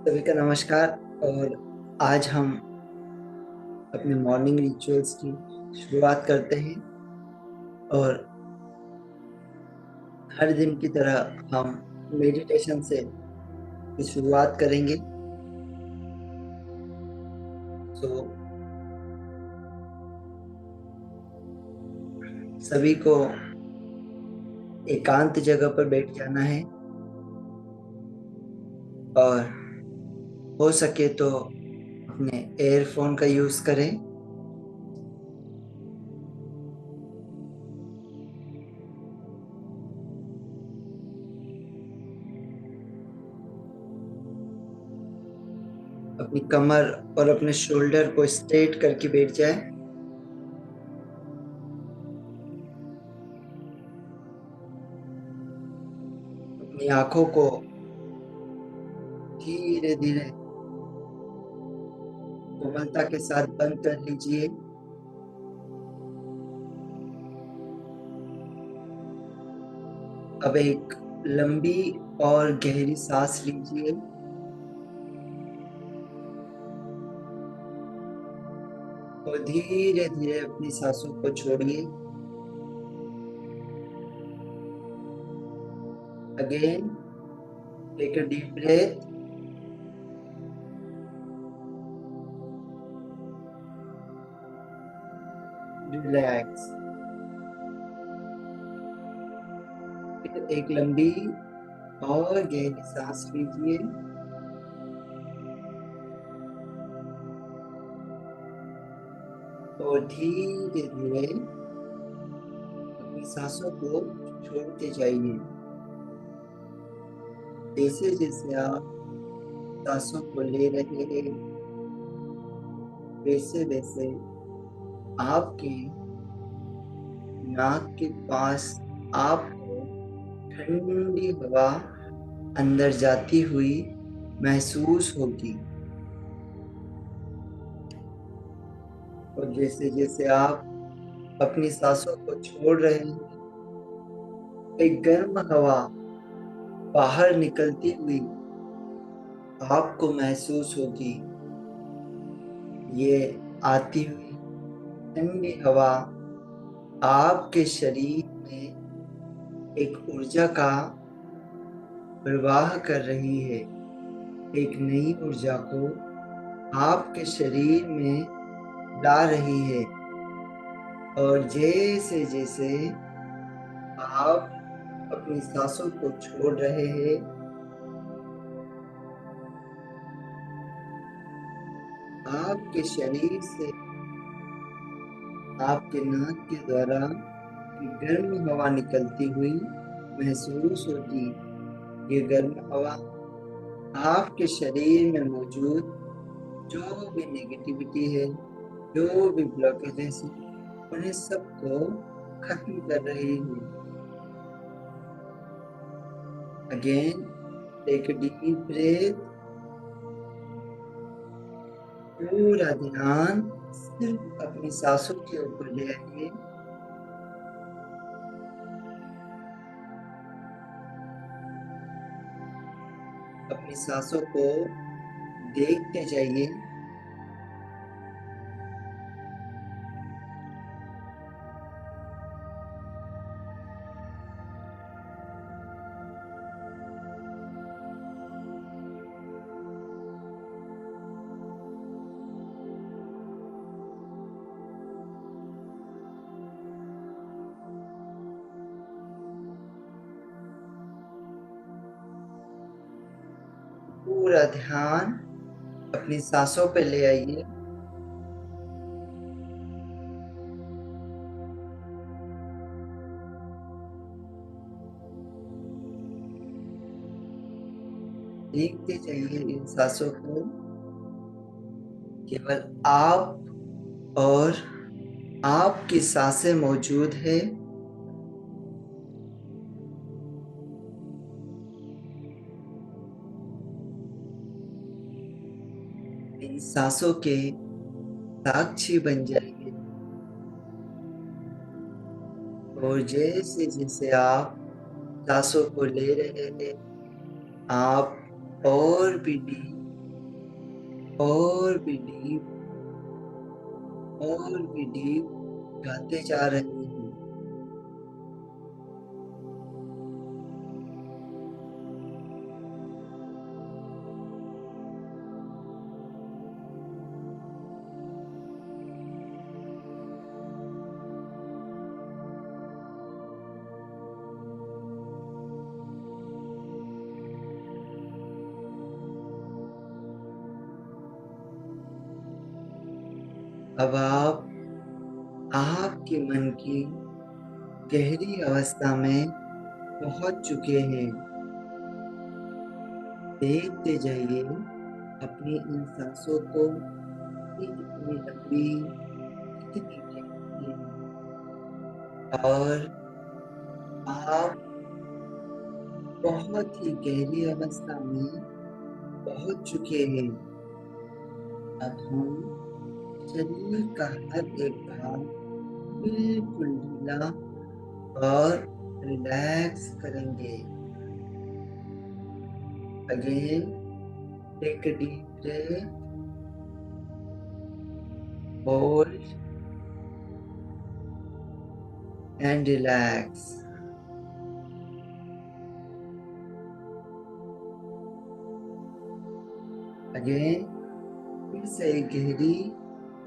सभी का नमस्कार। और आज हम अपने मॉर्निंग रिचुअल्स की शुरुआत करते हैं। और हर दिन की तरह हम मेडिटेशन से शुरुआत करेंगे। तो सभी को एकांत जगह पर बैठ जाना है और हो सके तो अपने एयरफोन का यूज करें। अपनी कमर और अपने शोल्डर को स्ट्रेट करके बैठ जाए। अपनी आंखों को धीरे धीरे कोमलता के साथ बंद कर लीजिए। अब एक लंबी और गहरी सांस लीजिए और धीरे धीरे अपनी सांसों को छोड़िए। Again, take a deep breath, relax. फिर एक लंबी और गहरी सांस लीजिए और धीरे धीरे अपनी सांसों को छोड़ते जाइए। जैसे जैसे आप सांसों को ले रहे हैं, वैसे वैसे आपके नाक के पास आपको ठंडी हवा अंदर जाती हुई महसूस होगी। और जैसे जैसे आप अपनी सांसों को छोड़ रहे हैं, एक गर्म हवा बाहर निकलती हुई आपको महसूस होगी। ये आती हुई ठंडी हवा आपके शरीर में एक ऊर्जा का प्रवाह कर रही है। एक नई ऊर्जा को आपके शरीर में ला रही है। और जैसे जैसे आप अपनी सांसों को छोड़ रहे हैं, आपके शरीर से आपके नाक के द्वारा गर्म हवा निकलती हुई महसूस होगी। ये गर्म हवा आपके शरीर में मौजूद जो भी नेगेटिविटी है, जो भी ब्लॉकेजेस है, उन्हें सबको खत्म कर रही है। Again, take a deep breath. पूरा ध्यान सिर्फ अपनी सांसों के ऊपर ले आइए। अपनी सांसों को देखते जाइए। पूरा ध्यान अपनी सांसों पे ले आइए। देखते जाइए इन सांसों को। केवल आप और आपकी सांसें मौजूद है। इन सांसों के साक्षी बन जाइए। और जैसे जैसे आप सांसों को ले रहे हैं, आप और भी डीप और भी डीप और भी डीप जाते जा रहे हैं। अब आप आपके मन की गहरी अवस्था में पहुंच चुके हैं। देखते जाइए अपनी इन सांसों को, कितनी लंबी, कितनी गहरी, और आप बहुत ही गहरी अवस्था में पहुंच चुके हैं। अब हम शरीर का हर एक भाग बिल्कुल ढीला और रिलैक्स करेंगे। Again take a deep breath, hold and relax. Again फिर से एक गहरी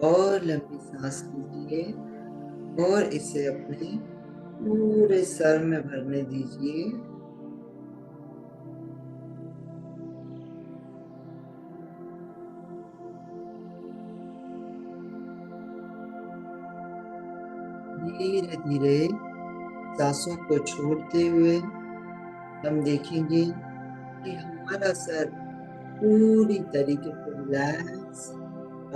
और लंबी सांस लीजिए और इसे अपने पूरे सर में भरने दीजिए। धीरे धीरे सांसों को छोड़ते हुए हम देखेंगे कि हमारा सर पूरी तरीके से रिलैक्स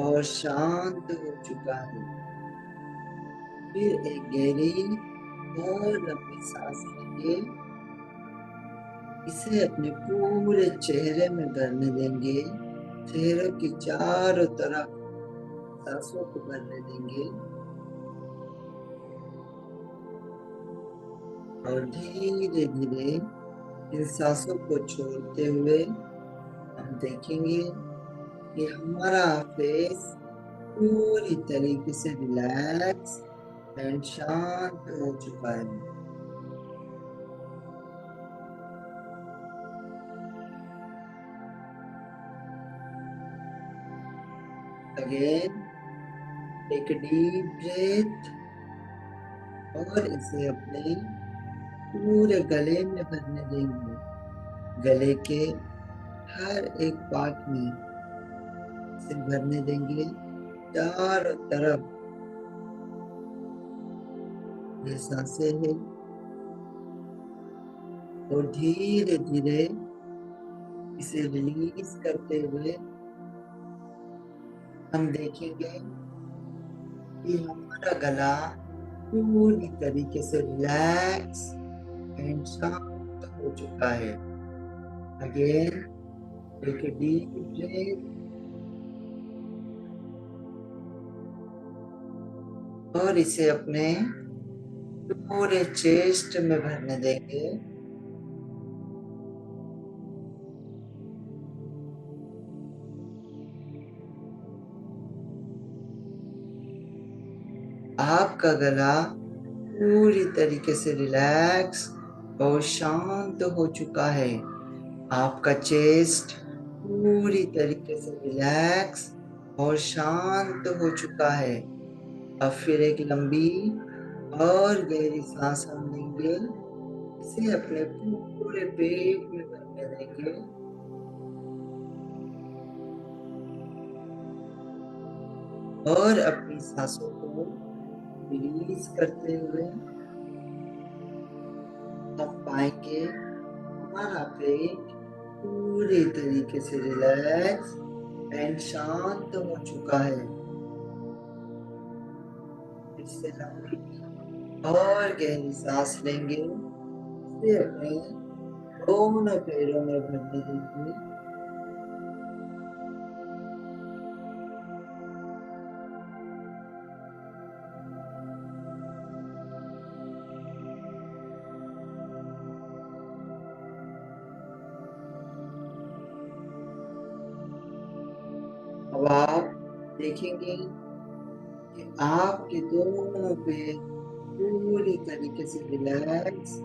और शांत हो चुका है। फिर एक गहरी और लंबी सांस लेंगे, इसे अपने पूरे चेहरे में भरने देंगे। चेहरे के चारों तरफ सांसों को भरने देंगे और धीरे धीरे इन सांसों को छोड़ते हुए हम देखेंगे कि हमारा फेस पूरी तरीके से रिलैक्स एंड शांत हो चुका है। अगेन टेक डीप ब्रेथ और इसे अपने पूरे गले में भरने देंगे। गले के हर एक पार्ट में इसे भरने देंगे, चारों तरफ ये सांसें हैं और धीरे धीरे इसे रिलीज करते हुए हम देखेंगे कि हमारा गला पूरी तरीके से रिलैक्स एंड शांत हो चुका है। Again take a deep breath और इसे अपने पूरे चेस्ट में भरने देंगे। आपका गला पूरी तरीके से रिलैक्स और शांत हो चुका है। आपका चेस्ट पूरी तरीके से रिलैक्स और शांत हो चुका है। अब फिर एक लंबी और गहरी सांस हम लेंगे, इसे अपने पूरे पेट में भरने देंगे और अपनी सांसों को रिलीज करते हुए हम पाएंगे हमारा पेट पूरी तरीके से रिलैक्स एंड शांत हो चुका है। इससे लंबी और गहरी सांस लेंगे, इसे अपने दोनों पैरों में भरने देंगे देखेंगे कि आपके दोनों पैर पूरी तरीके से रिलैक्स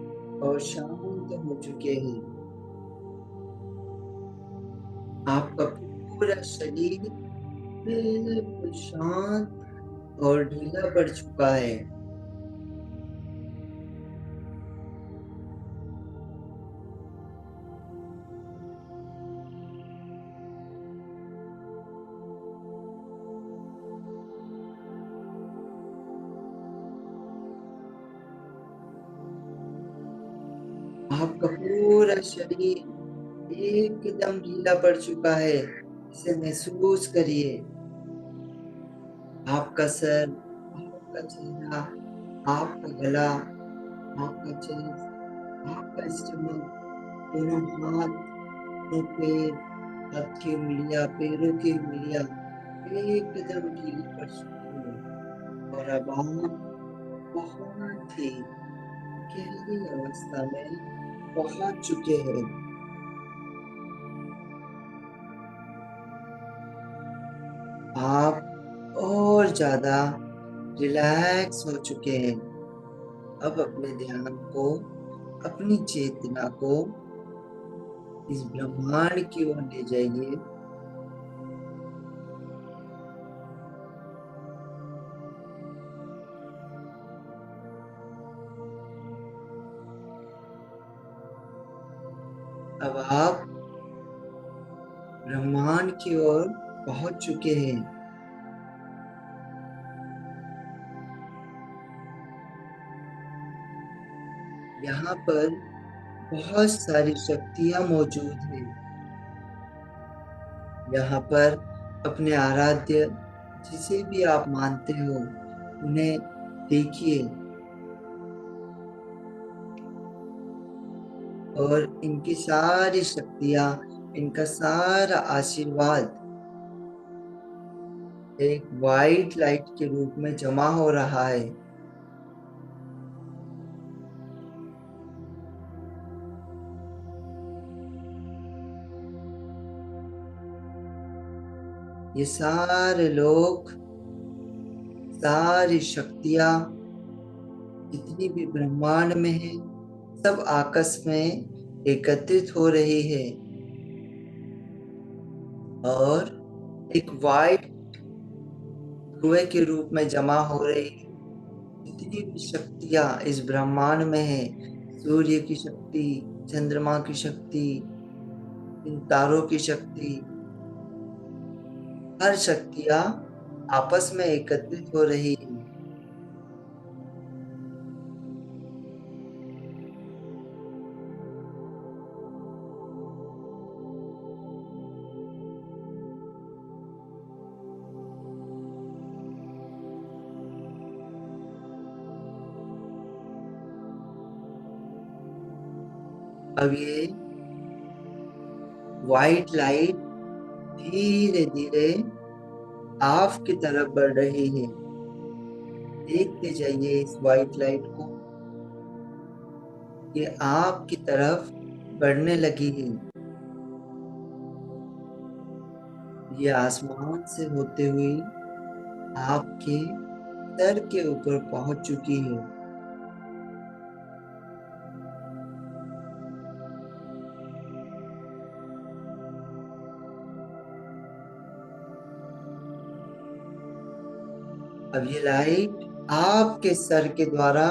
और शांत हो चुके हैं। आपका पूरा शरीर बिल्कुल शांत और ढीला पड़ चुका है। आपका पूरा शरीर एकदम ढीला पड़ चुका है। इसे महसूस करिए। आपका सर, आपका चेहरा, आपका गला, आपका चेस्ट, आपका स्टमक, दोनों हाथ, दोनों पैर, हाथ की उंगलियां, पैरों की उंगलियां एकदम ढीली पड़ चुकी है। और अब आप बहुत ही गहरी अवस्था में पहुंच चुके हैं। आप और ज्यादा रिलैक्स हो चुके हैं। अब अपने ध्यान को, अपनी चेतना को इस ब्रह्मांड की ओर ले जाइए। अब आप ब्रह्मांड की ओर पहुंच चुके हैं। यहाँ पर बहुत सारी शक्तियां मौजूद हैं। यहाँ पर अपने आराध्य, जिसे भी आप मानते हो, उन्हें देखिए और इनकी सारी शक्तियां, इनका सारा आशीर्वाद एक वाइट लाइट के रूप में जमा हो रहा है। ये सारे लोग, सारी शक्तियां जितनी भी ब्रह्मांड में है, सब आपस में एकत्रित हो रही है और एक वाइट धुएं के रूप में जमा हो रही है। जितनी भी शक्तियां इस ब्रह्मांड में है, सूर्य की शक्ति, चंद्रमा की शक्ति, इन तारों की शक्ति, हर शक्तियां आपस में एकत्रित हो रही है। अब ये व्हाइट लाइट धीरे धीरे आपकी तरफ बढ़ रही है। देखते जाइए इस व्हाइट लाइट को, ये आपकी तरफ बढ़ने लगी है। ये आसमान से होते हुए आपके सर के ऊपर पहुंच चुकी है। अब ये लाइट आपके सर के द्वारा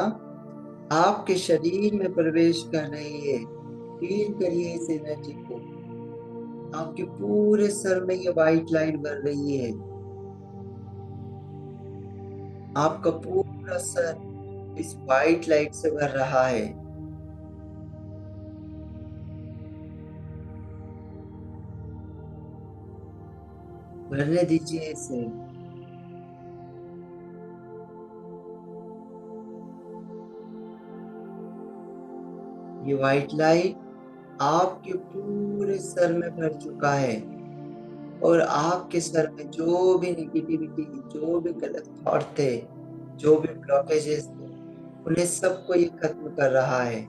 आपके शरीर में प्रवेश कर रही है। फील करिए इस एनर्जी को। आपके पूरे सर में ये व्हाइट लाइट बढ़ रही है। आपका पूरा सर इस व्हाइट लाइट से भर रहा है। भरने दीजिए इसे। ये व्हाइट लाइट आपके पूरे सर में भर चुका है और आपके सर में जो भी निगेटिविटी, जो भी गलत थॉट थे, जो भी ब्लॉकेजेस थे, उन्हें सबको ये खत्म कर रहा है।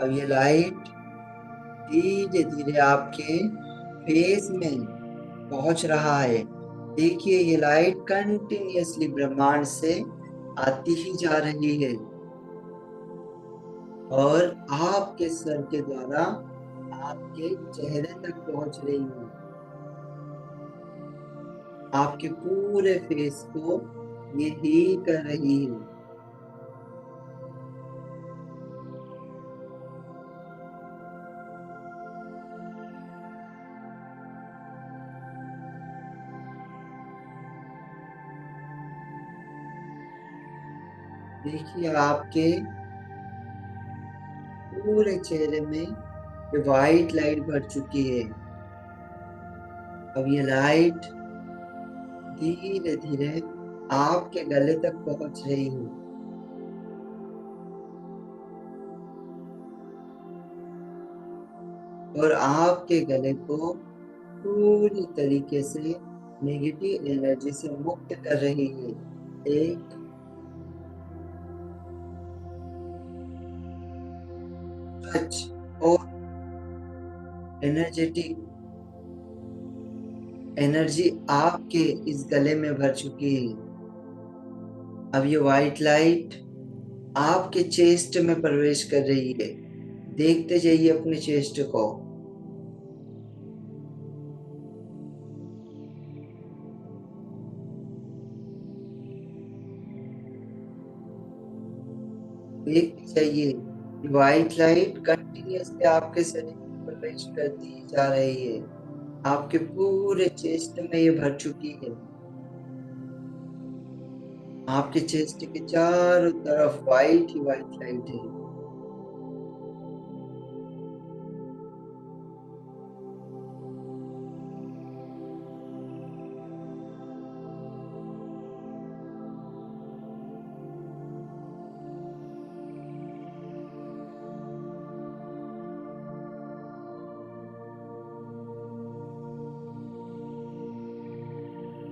अब ये लाइट धीरे धीरे आपके फेस में पहुंच रहा है। देखिए ये लाइट कंटिन्यूअसली ब्रह्मांड से आती ही जा रही है और आपके सर के द्वारा आपके चेहरे तक पहुंच रही है। आपके पूरे फेस को ये हील कर रही है। देखिए आपके पूरे चेहरे में ये वाइट लाइट भर चुकी है। अब ये लाइट धीरे धीरे आपके गले तक पहुंच रही है। और आपके गले को पूरी तरीके से नेगेटिव एनर्जी से मुक्त कर रही है। एक स्वच्छ और एनर्जेटिक एनर्जी आपके इस गले में भर चुकी है। अब ये व्हाइट लाइट आपके चेस्ट में प्रवेश कर रही है। देखते जाइए अपने चेस्ट को। देखते जाइए व्हाइट लाइट कंटिन्यूअसली आपके शरीर में प्रवेश करती जा रही है। आपके पूरे चेस्ट में ये भर चुकी है। आपके चेस्ट के चारों तरफ व्हाइट ही व्हाइट लाइट है।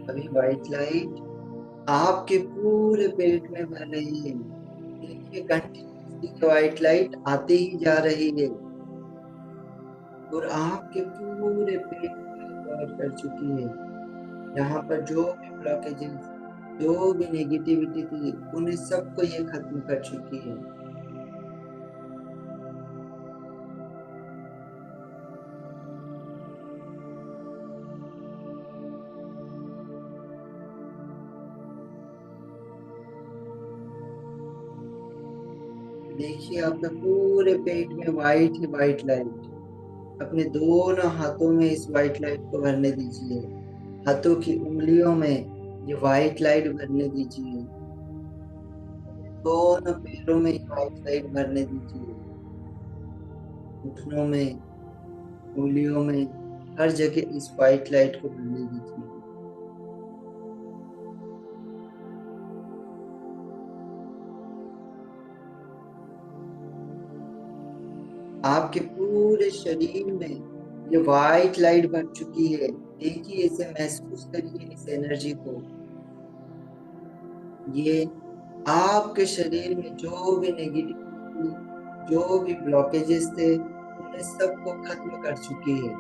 अभी व्हाइट लाइट आपके पूरे पेट में भर रही है। देखिए कंटिन्यूसली व्हाइट लाइट आती ही जा रही है और आपके पूरे पेट में कवर कर चुकी है। यहाँ पर जो भी ब्लॉकेजेस, जो भी नेगेटिविटी थी, उन्हें सबको ये खत्म कर चुकी है। देखिए आपके पूरे पेट में व्हाइट ही व्हाइट लाइट। अपने दोनों हाथों में इस व्हाइट लाइट को भरने दीजिए। हाथों की उंगलियों में ये व्हाइट लाइट भरने दीजिए। दोनों पैरों में ये व्हाइट लाइट भरने दीजिए। घुटनों में, उंगलियों में, हर जगह इस व्हाइट लाइट को भरने दीजिए। आपके पूरे शरीर में ये व्हाइट लाइट भर चुकी है। देखिए इसे महसूस करिए, इस एनर्जी को। ये आपके शरीर में जो भी नेगेटिविटी, जो भी ब्लॉकेजेस थे, उन्हें सबको खत्म कर चुकी है।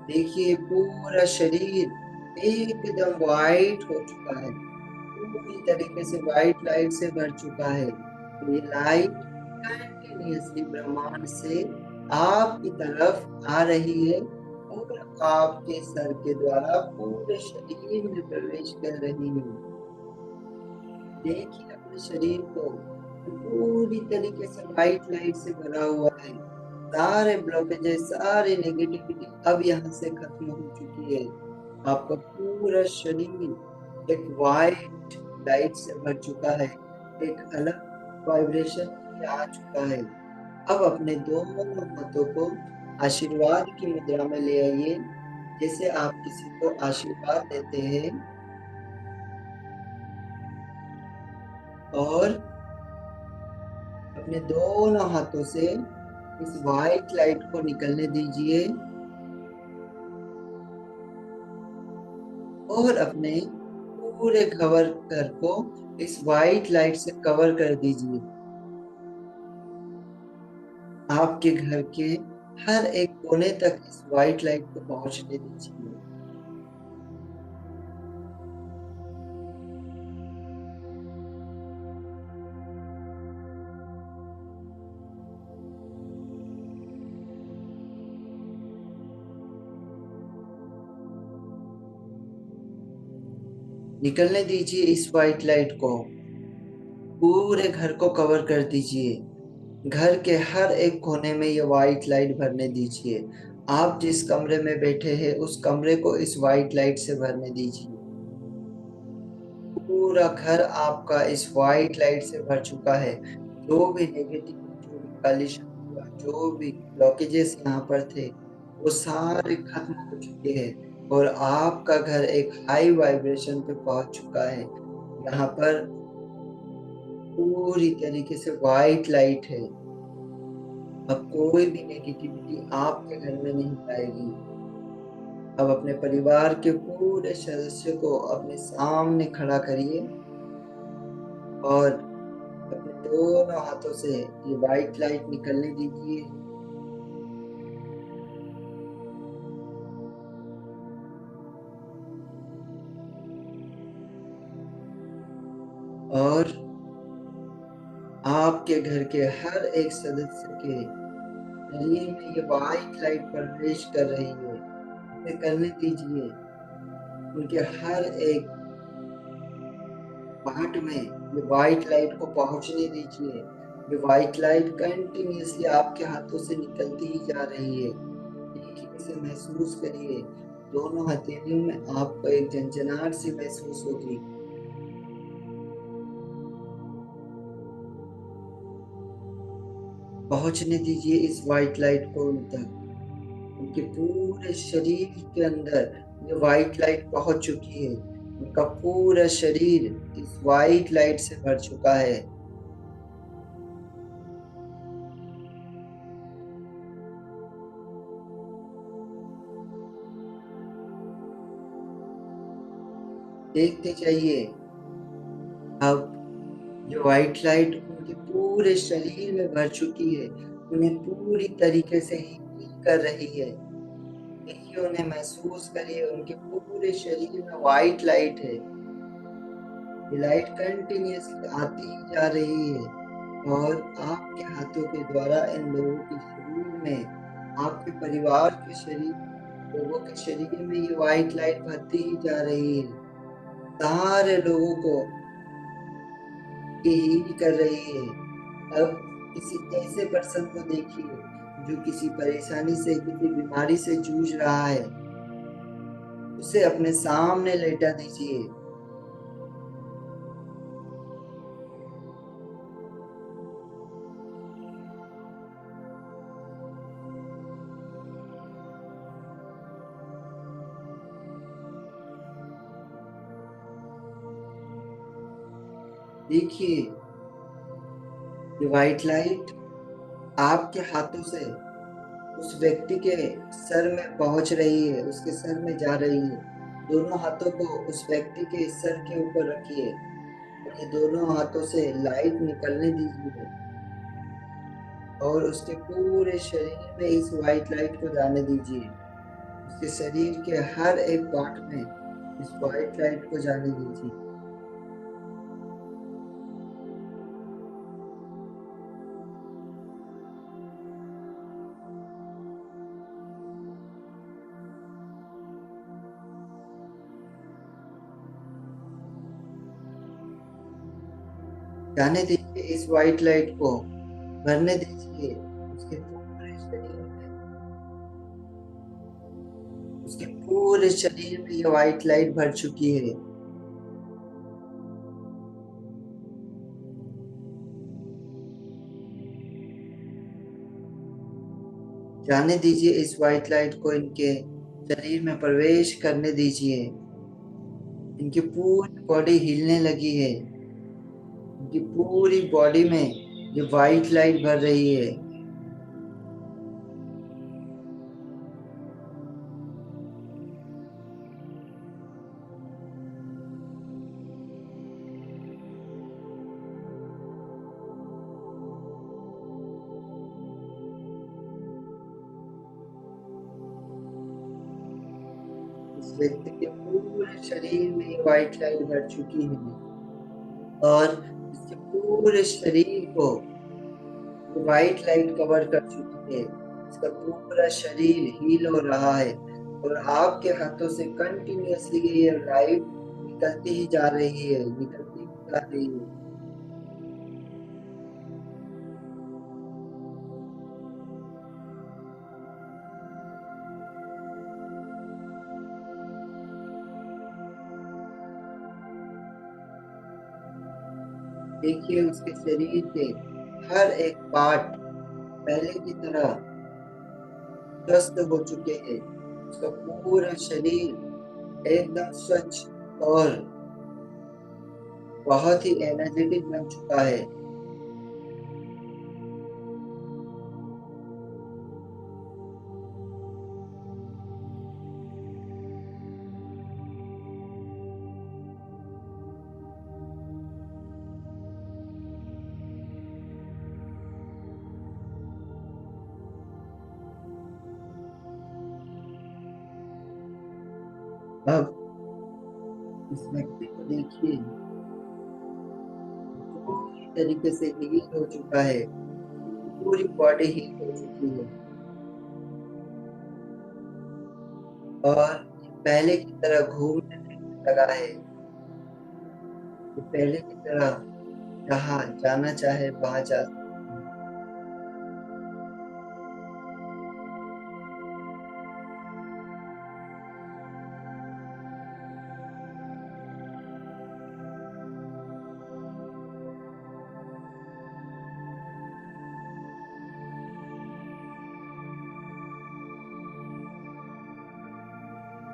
देखिए पूरा शरीर एकदम व्हाइट हो चुका है। पूरी तरीके से व्हाइट लाइट से भर चुका है। तो ये लाइट कंटिन्यूअसली ब्रह्मांड से आपकी तरफ आ रही है और आपके सर के द्वारा पूरे शरीर में प्रवेश कर रही है। देखिए अपने शरीर को पूरी तरीके से व्हाइट लाइट से भरा हुआ है। सारे ब्लॉकेजेस, सारे नेगेटिविटी अब यहाँ से खत्म हो चुकी है। आपका पूरा शरीर एक वाइट लाइट से भर चुका है। एक अलग वाइब्रेशन आ चुका है। अब अपने दोनों हाथों को आशीर्वाद की मुद्रा में ले आइए। जैसे आप किसी को आशीर्वाद देते हैं, और अपने दोनों हाथों से इस व्हाइट लाइट को निकलने दीजिए और अपने पूरे घर को इस वाइट लाइट से कवर कर दीजिए। आपके घर के हर एक कोने तक इस वाइट लाइट को पहुंचने दीजिए। निकलने दीजिए इस वाइट लाइट को। पूरे घर को कवर कर दीजिए। घर के हर एक कोने में ये वाइट लाइट भरने दीजिए। आप जिस कमरे में बैठे हैं उस कमरे को इस वाइट लाइट से भरने दीजिए। पूरा घर आपका इस वाइट लाइट से भर चुका है। जो भी नेगेटिव, जो भी काली शक्तियाँ, जो भी ब्लॉकेजेस यहाँ पर थे, वो सारे खत्म हो चुके हैं और आपका घर एक हाई वाइब्रेशन पे पहुंच चुका है। यहाँ पर पूरी तरीके से वाइट लाइट है। अब कोई भी नेगेटिविटी आपके घर में नहीं आएगी। अब अपने परिवार के पूरे सदस्यों को अपने सामने खड़ा करिए और अपने दोनों हाथों से ये वाइट लाइट निकलने दीजिए। और आपके घर के हर एक सदस्य के शरीर में ये वाइट लाइट प्रवेश कर रही है। इसे करने दीजिए। उनके हर एक पार्ट में ये वाइट लाइट को पहुंचने दीजिए। ये वाइट लाइट कंटिन्यूअसली आपके हाथों से निकलती ही जा रही है। देखिए, इसे महसूस करिए। दोनों हथेलियों में आपको एक झंझनाहट सी महसूस होगी। पहुंचने दीजिए इस वाइट लाइट को उन तक। उनके पूरे शरीर के अंदर ये वाइट लाइट पहुंच चुकी है। उनका पूरा शरीर इस वाइट लाइट से भर चुका है। देखते जाइए। अब ये व्हाइट लाइट उनके पूरे शरीर में भर चुकी है। उन्हें पूरी तरीके से हील कर रही है। देखिए, उन्हें महसूस करिए। उनके पूरे शरीर में व्हाइट लाइट है। ये लाइट कंटिन्यूअसली आती ही जा रही है और आपके हाथों के द्वारा इन लोगों के शरीर में, आपके परिवार के शरीर, लोगों के शरीर में ये व्हाइट लाइट भरती ही जा रही है। सारे लोगों को ये हील कर रही है। अब किसी ऐसे पर्सन को देखिए जो किसी परेशानी से, किसी बीमारी से जूझ रहा है। उसे अपने सामने लेटा दीजिए। देखिए, ये व्हाइट लाइट आपके हाथों से उस व्यक्ति के सर में पहुंच रही है, उसके सर में जा रही है। दोनों हाथों को उस व्यक्ति के सर के ऊपर रखिए और ये दोनों हाथों से लाइट निकलने दीजिए और उसके पूरे शरीर में इस व्हाइट लाइट को जाने दीजिए। उसके शरीर के हर एक पार्ट में इस व्हाइट लाइट को जाने दीजिए। जाने दीजिए इस व्हाइट लाइट को। भरने दीजिए उसके पूरे शरीर में। उसके पूरे शरीर में ये व्हाइट लाइट भर चुकी है। जाने दीजिए इस व्हाइट लाइट को। इनके शरीर में प्रवेश करने दीजिए। इनकी पूरी बॉडी हिलने लगी है। इनकी पूरी बॉडी में ये व्हाइट लाइट भर रही है। व्यक्ति के पूरे शरीर में व्हाइट लाइट भर चुकी है और इसके पूरे शरीर को व्हाइट लाइट कवर कर चुकी है। इसका पूरा शरीर हील हो रहा है और आपके हाथों से कंटिन्यूअसली ये लाइट निकलती ही जा रही है, निकलती ही जा रही है। देखिए उसके शरीर के हर एक पार्ट पहले की तरह स्वस्थ हो चुके हैं। उसका पूरा शरीर एकदम स्वच्छ और बहुत ही एनर्जेटिक बन चुका है। अब इस व्यक्ति को देखिए, पूरी तरीके से हील हो चुका है, पूरी बॉडी हील हो चुकी है और पहले की तरह घूमने फिरने लगा है। ये पहले की तरह जहाँ जाना चाहे वहां जा सकता है।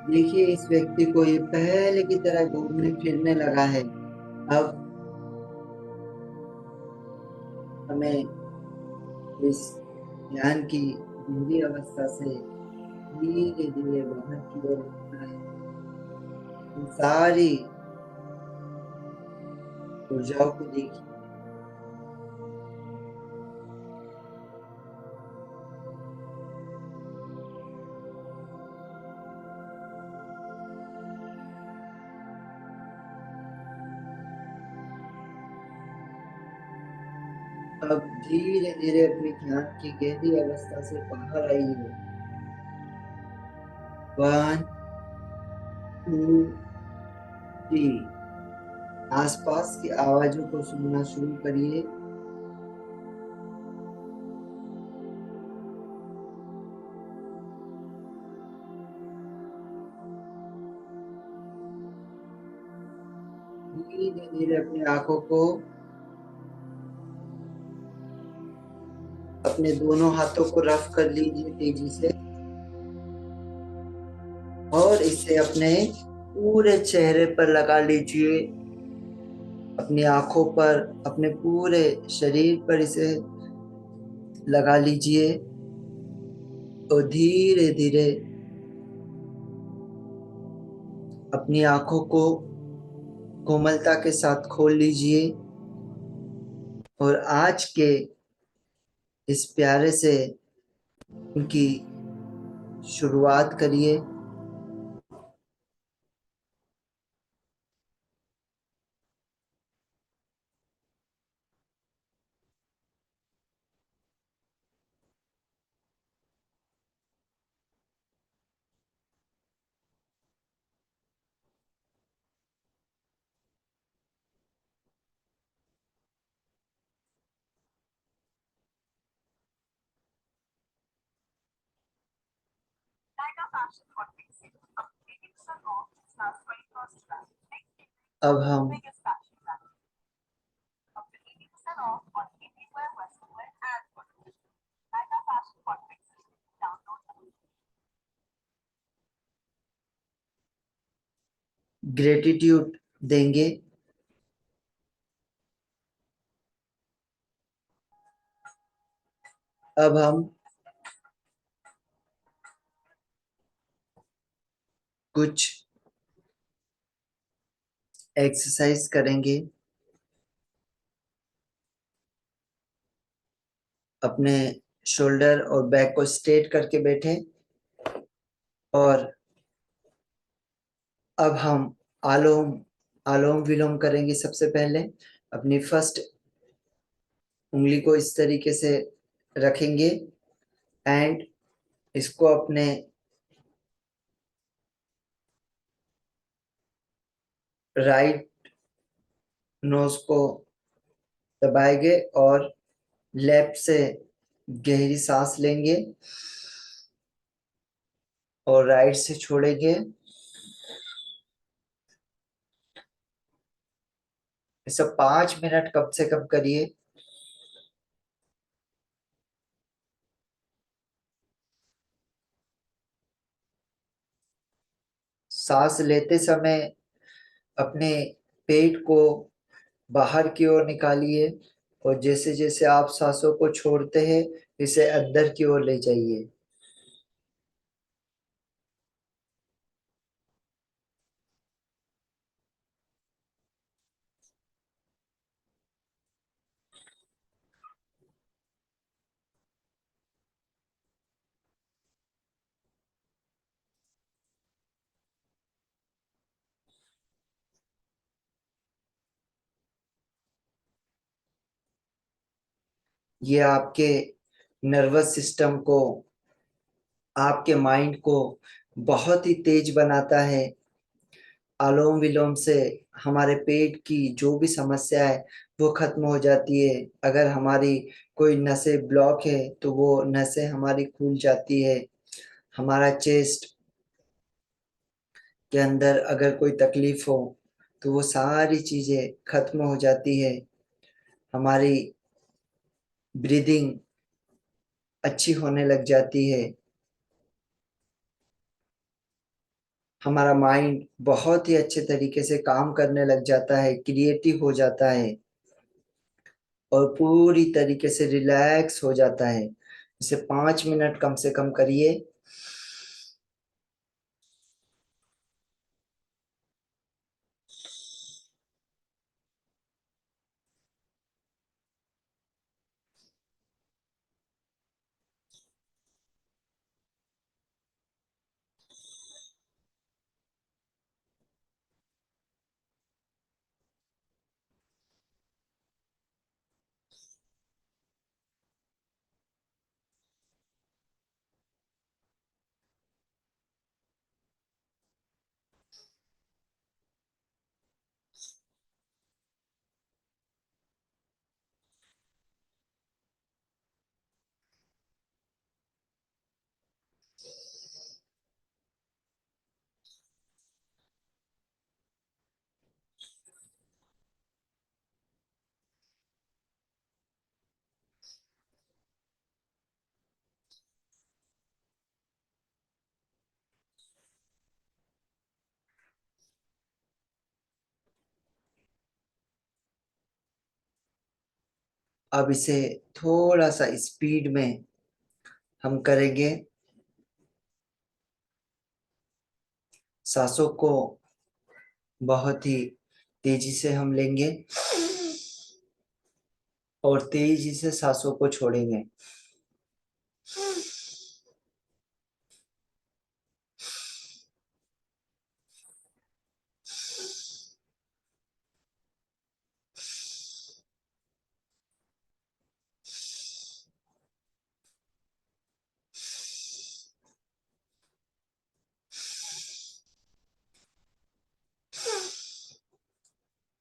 देखिए इस व्यक्ति को ये पहले की तरह घूमने फिरने लगा है। अब हमें इस ध्यान की गहरी अवस्था से धीरे धीरे बाहर की ओर उठना है। इन सारी ऊर्जाओं को देखिए। अब धीरे धीरे अपने ध्यान की गहरी अवस्था से बाहर आइए। 1 2 3। आसपास की आवाजों को सुनना शुरू करिए। धीरे धीरे अपनी आंखों को अपने दोनों हाथों को रफ कर लीजिए तेजी से और इसे अपने पूरे चेहरे पर लगा लीजिए। अपनी आंखों पर, अपने पूरे शरीर पर इसे लगा लीजिए और धीरे धीरे अपनी आंखों को कोमलता के साथ खोल लीजिए और आज के इस प्यारे से उनकी शुरुआत करिए। अब हम ग्रेटिट्यूड देंगे। अब हम कुछ एक्सरसाइज करेंगे। अपने शोल्डर और बैक को स्ट्रेट करके बैठे और अब हम आलोम आलोम विलोम करेंगे। सबसे पहले अपनी फर्स्ट उंगली को इस तरीके से रखेंगे एंड इसको अपने राइट नोज को दबाएंगे और लेफ्ट से गहरी सांस लेंगे और राइट से छोड़ेंगे। इसे 5 मिनट कम से कम करिए। सांस लेते समय अपने पेट को बाहर की ओर निकालिए और जैसे जैसे आप सांसों को छोड़ते हैं इसे अंदर की ओर ले जाइए। ये आपके नर्वस सिस्टम को, आपके माइंड को बहुत ही तेज बनाता है। अनुलोम विलोम से हमारे पेट की जो भी समस्या है वो खत्म हो जाती है। अगर हमारी कोई नसें ब्लॉक है तो वो नसें हमारी खुल जाती है। हमारा चेस्ट के अंदर अगर कोई तकलीफ हो तो वो सारी चीजें खत्म हो जाती है। हमारी ब्रीदिंग अच्छी होने लग जाती है। हमारा माइंड बहुत ही अच्छे तरीके से काम करने लग जाता है, क्रिएटिव हो जाता है और पूरी तरीके से रिलैक्स हो जाता है। इसे 5 मिनट कम से कम करिए। अब इसे थोड़ा सा स्पीड में हम करेंगे। सांसों को बहुत ही तेजी से हम लेंगे और तेजी से सांसों को छोड़ेंगे।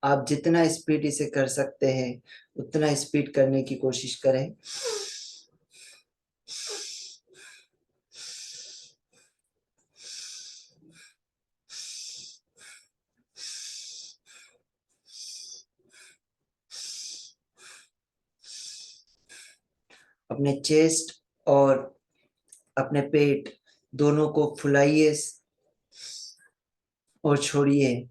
आप जितना स्पीड इसे कर सकते हैं उतना स्पीड करने की कोशिश करें। अपने चेस्ट और अपने पेट दोनों को फुलाइए और छोड़िए।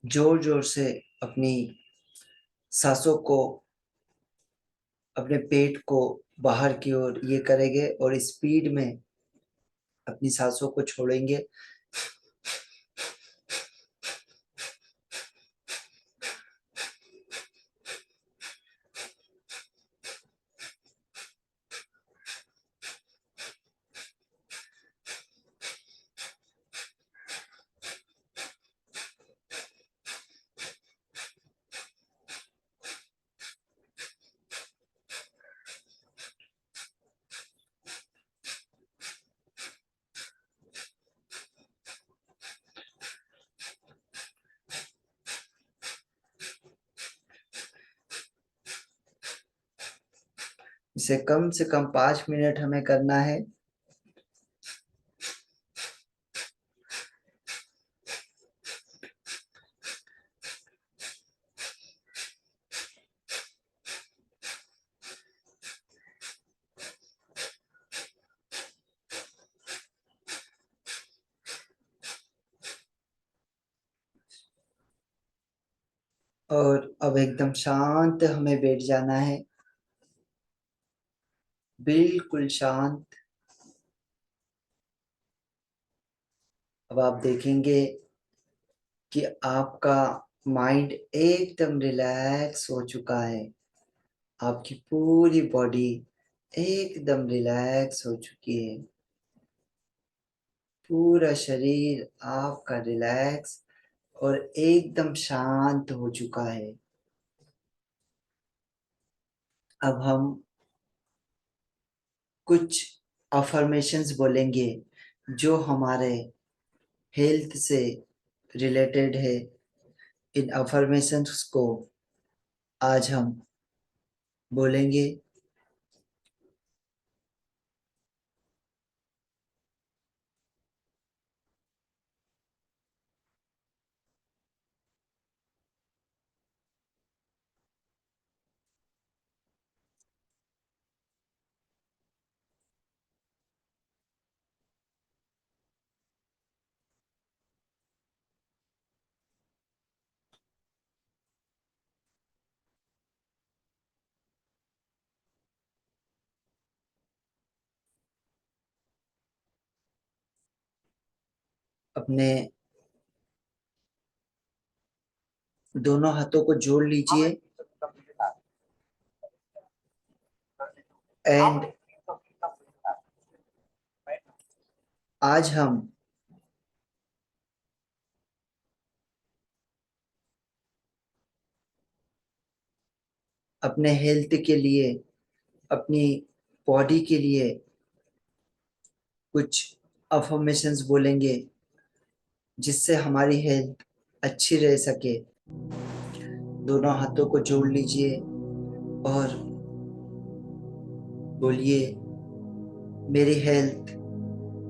जोर जोर से अपनी सांसों को, अपने पेट को बाहर की ओर ये करेंगे और स्पीड में अपनी सांसों को छोड़ेंगे। इसे कम से कम 5 मिनट हमें करना है। और अब एकदम शांत हमें बैठ जाना है, बिल्कुल शांत। अब आप देखेंगे कि आपका माइंड एकदम रिलैक्स हो चुका है। आपकी पूरी बॉडी एकदम रिलैक्स हो चुकी है। पूरा शरीर आपका रिलैक्स और एकदम शांत हो चुका है। अब हम कुछ अफर्मेशंस बोलेंगे जो हमारे हेल्थ से रिलेटेड है। इन अफर्मेशंस को आज हम बोलेंगे। अपने दोनों हाथों को जोड़ लीजिए एंड आज हम अपने हेल्थ के लिए, अपनी बॉडी के लिए कुछ अफर्मेशंस बोलेंगे जिससे हमारी हेल्थ अच्छी रह सके। दोनों हाथों को जोड़ लीजिए और बोलिए, मेरी हेल्थ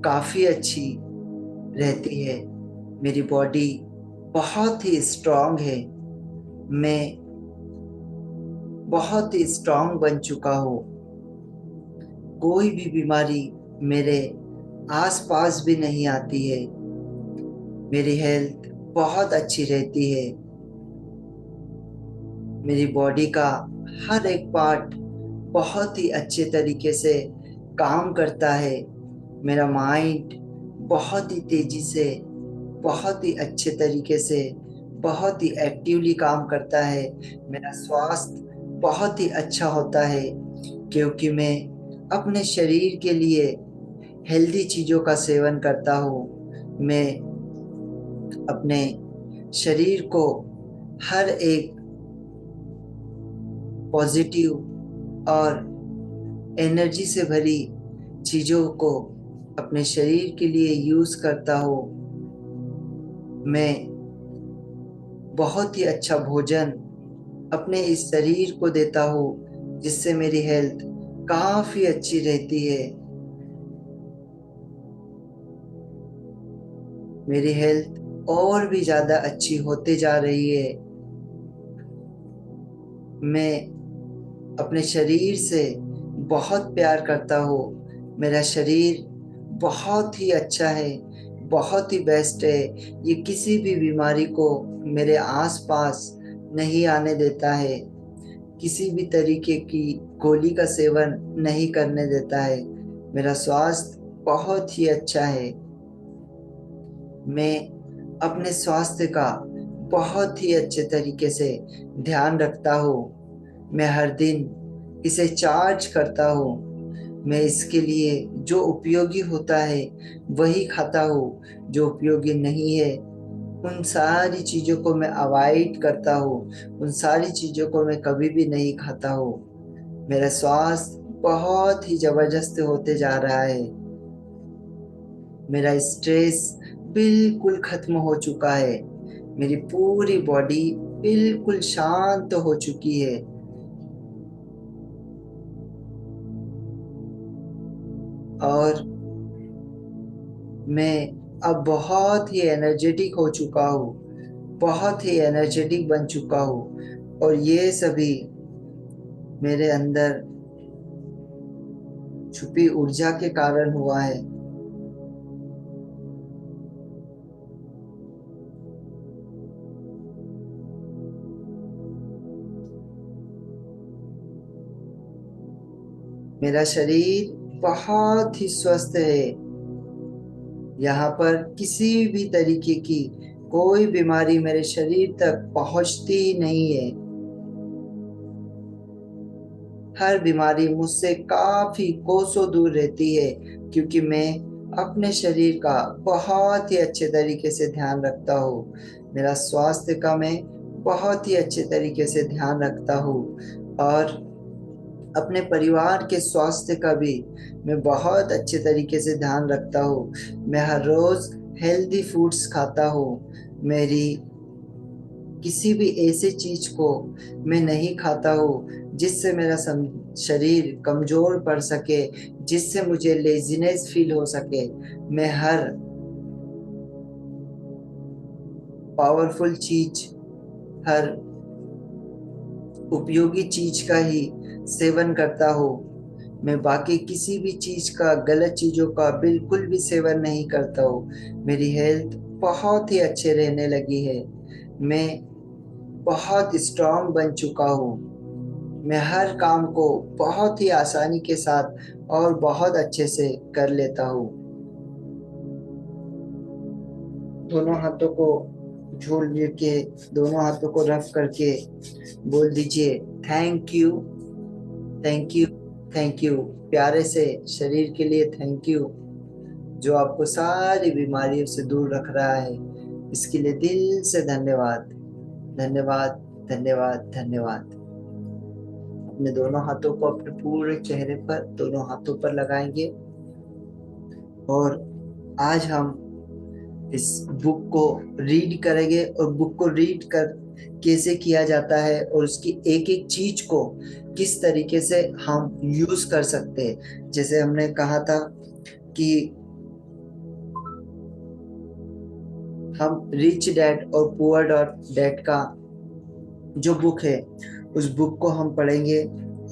काफ़ी अच्छी रहती है। मेरी बॉडी बहुत ही स्ट्रांग है। मैं बहुत ही स्ट्रांग बन चुका हूँ। कोई भी बीमारी मेरे आसपास भी नहीं आती है। मेरी हेल्थ बहुत अच्छी रहती है। मेरी बॉडी का हर एक पार्ट बहुत ही अच्छे तरीके से काम करता है। मेरा माइंड बहुत ही तेजी से, बहुत ही अच्छे तरीके से, बहुत ही एक्टिवली काम करता है। मेरा स्वास्थ्य बहुत ही अच्छा होता है क्योंकि मैं अपने शरीर के लिए हेल्दी चीज़ों का सेवन करता हूँ। मैं अपने शरीर को हर एक पॉजिटिव और एनर्जी से भरी चीज़ों को अपने शरीर के लिए यूज़ करता हूँ। मैं बहुत ही अच्छा भोजन अपने इस शरीर को देता हूँ जिससे मेरी हेल्थ काफ़ी अच्छी रहती है। मेरी हेल्थ और भी ज़्यादा अच्छी होते जा रही है। मैं अपने शरीर से बहुत प्यार करता हूँ। मेरा शरीर बहुत ही अच्छा है, बहुत ही बेस्ट है। ये किसी भी बीमारी को मेरे आसपास नहीं आने देता है, किसी भी तरीके की गोली का सेवन नहीं करने देता है। मेरा स्वास्थ्य बहुत ही अच्छा है। मैं अपने स्वास्थ्य का बहुत ही अच्छे तरीके से ध्यान रखता हूँ। मैं हर दिन इसे चार्ज करता हूँ। मैं इसके लिए जो उपयोगी होता है वही खाता हूँ, जो उपयोगी नहीं है उन सारी चीज़ों को मैं अवॉइड करता हूँ, उन सारी चीज़ों को मैं कभी भी नहीं खाता हूँ। मेरा स्वास्थ्य बहुत ही जबरदस्त होते जा रहा है। मेरा स्ट्रेस बिल्कुल खत्म हो चुका है। मेरी पूरी बॉडी बिल्कुल शांत हो चुकी है। और मैं अब बहुत ही एनर्जेटिक हो चुका हूँ, बहुत ही एनर्जेटिक बन चुका हूँ। और ये सभी मेरे अंदर छुपी ऊर्जा के कारण हुआ है। मेरा शरीर बहुत ही स्वस्थ है। यहाँ पर किसी भी तरीके की कोई बीमारी मेरे शरीर तक पहुँचती ही नहीं है। हर बीमारी मुझसे काफी कोसों दूर रहती है, क्योंकि मैं अपने शरीर का बहुत ही अच्छे तरीके से ध्यान रखता हूँ। मेरा स्वास्थ्य का मैं बहुत ही अच्छे तरीके से ध्यान रखता हूँ। और अपने परिवार के स्वास्थ्य का भी मैं बहुत अच्छे तरीके से ध्यान रखता हूँ। मैं हर रोज हेल्दी फूड्स खाता हूँ। मेरी किसी भी ऐसी चीज को मैं नहीं खाता हूँ जिससे मेरा शरीर कमजोर पड़ सके, जिससे मुझे लेजीनेस फील हो सके। मैं हर पावरफुल चीज, हर उपयोगी चीज का ही सेवन करता हूँ। मैं बाकी किसी भी चीज का, गलत चीजों का बिल्कुल भी सेवन नहीं करता हूँ। मेरी हेल्थ बहुत ही अच्छे रहने लगी है। मैं बहुत स्ट्रांग बन चुका हूँ। मैं हर काम को बहुत ही आसानी के साथ और बहुत अच्छे से कर लेता हूँ। दोनों हाथों को जोड़ के, दोनों हाथों को रफ करके बोल दीजिए thank you, thank you, thank you. प्यारे से शरीर के लिए थैंक यू, जो आपको सारी बीमारियों से दूर रख रहा है। इसके लिए दिल से धन्यवाद, धन्यवाद, धन्यवाद, धन्यवाद। अपने दोनों हाथों को अपने पूरे चेहरे पर, दोनों हाथों पर लगाएंगे। और आज हम इस बुक को रीड करेंगे, और बुक को रीड कर कैसे किया जाता है और उसकी एक एक चीज को किस तरीके से हम यूज कर सकते हैं। जैसे हमने कहा था कि हम रिच डैड और पुअर डैड का जो बुक है उस बुक को हम पढ़ेंगे।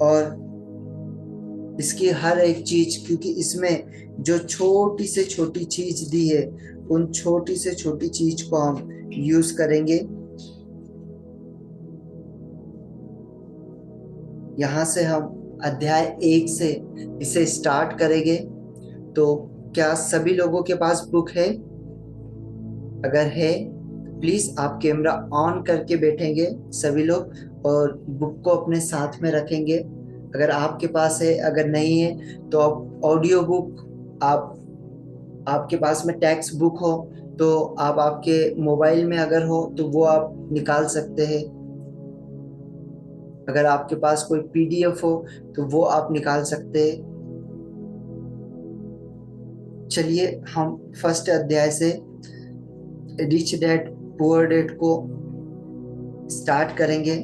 और इसकी हर एक चीज, क्योंकि इसमें जो छोटी से छोटी चीज दी है उन छोटी से छोटी चीज को हम यूज करेंगे। यहाँ से हम अध्याय 1 से इसे स्टार्ट करेंगे। तो क्या सभी लोगों के पास बुक है? अगर है प्लीज आप कैमरा ऑन करके बैठेंगे सभी लोग, और बुक को अपने साथ में रखेंगे। अगर आपके पास है, अगर नहीं है तो आप ऑडियो बुक, आप आपके पास में टेक्स्ट बुक हो तो आप आपके मोबाइल में अगर हो तो वो आप निकाल सकते हैं। अगर आपके पास कोई पीडीएफ हो तो वो आप निकाल सकते हैं। चलिए हम फर्स्ट अध्याय से रिच डैड पुअर डैड को स्टार्ट करेंगे।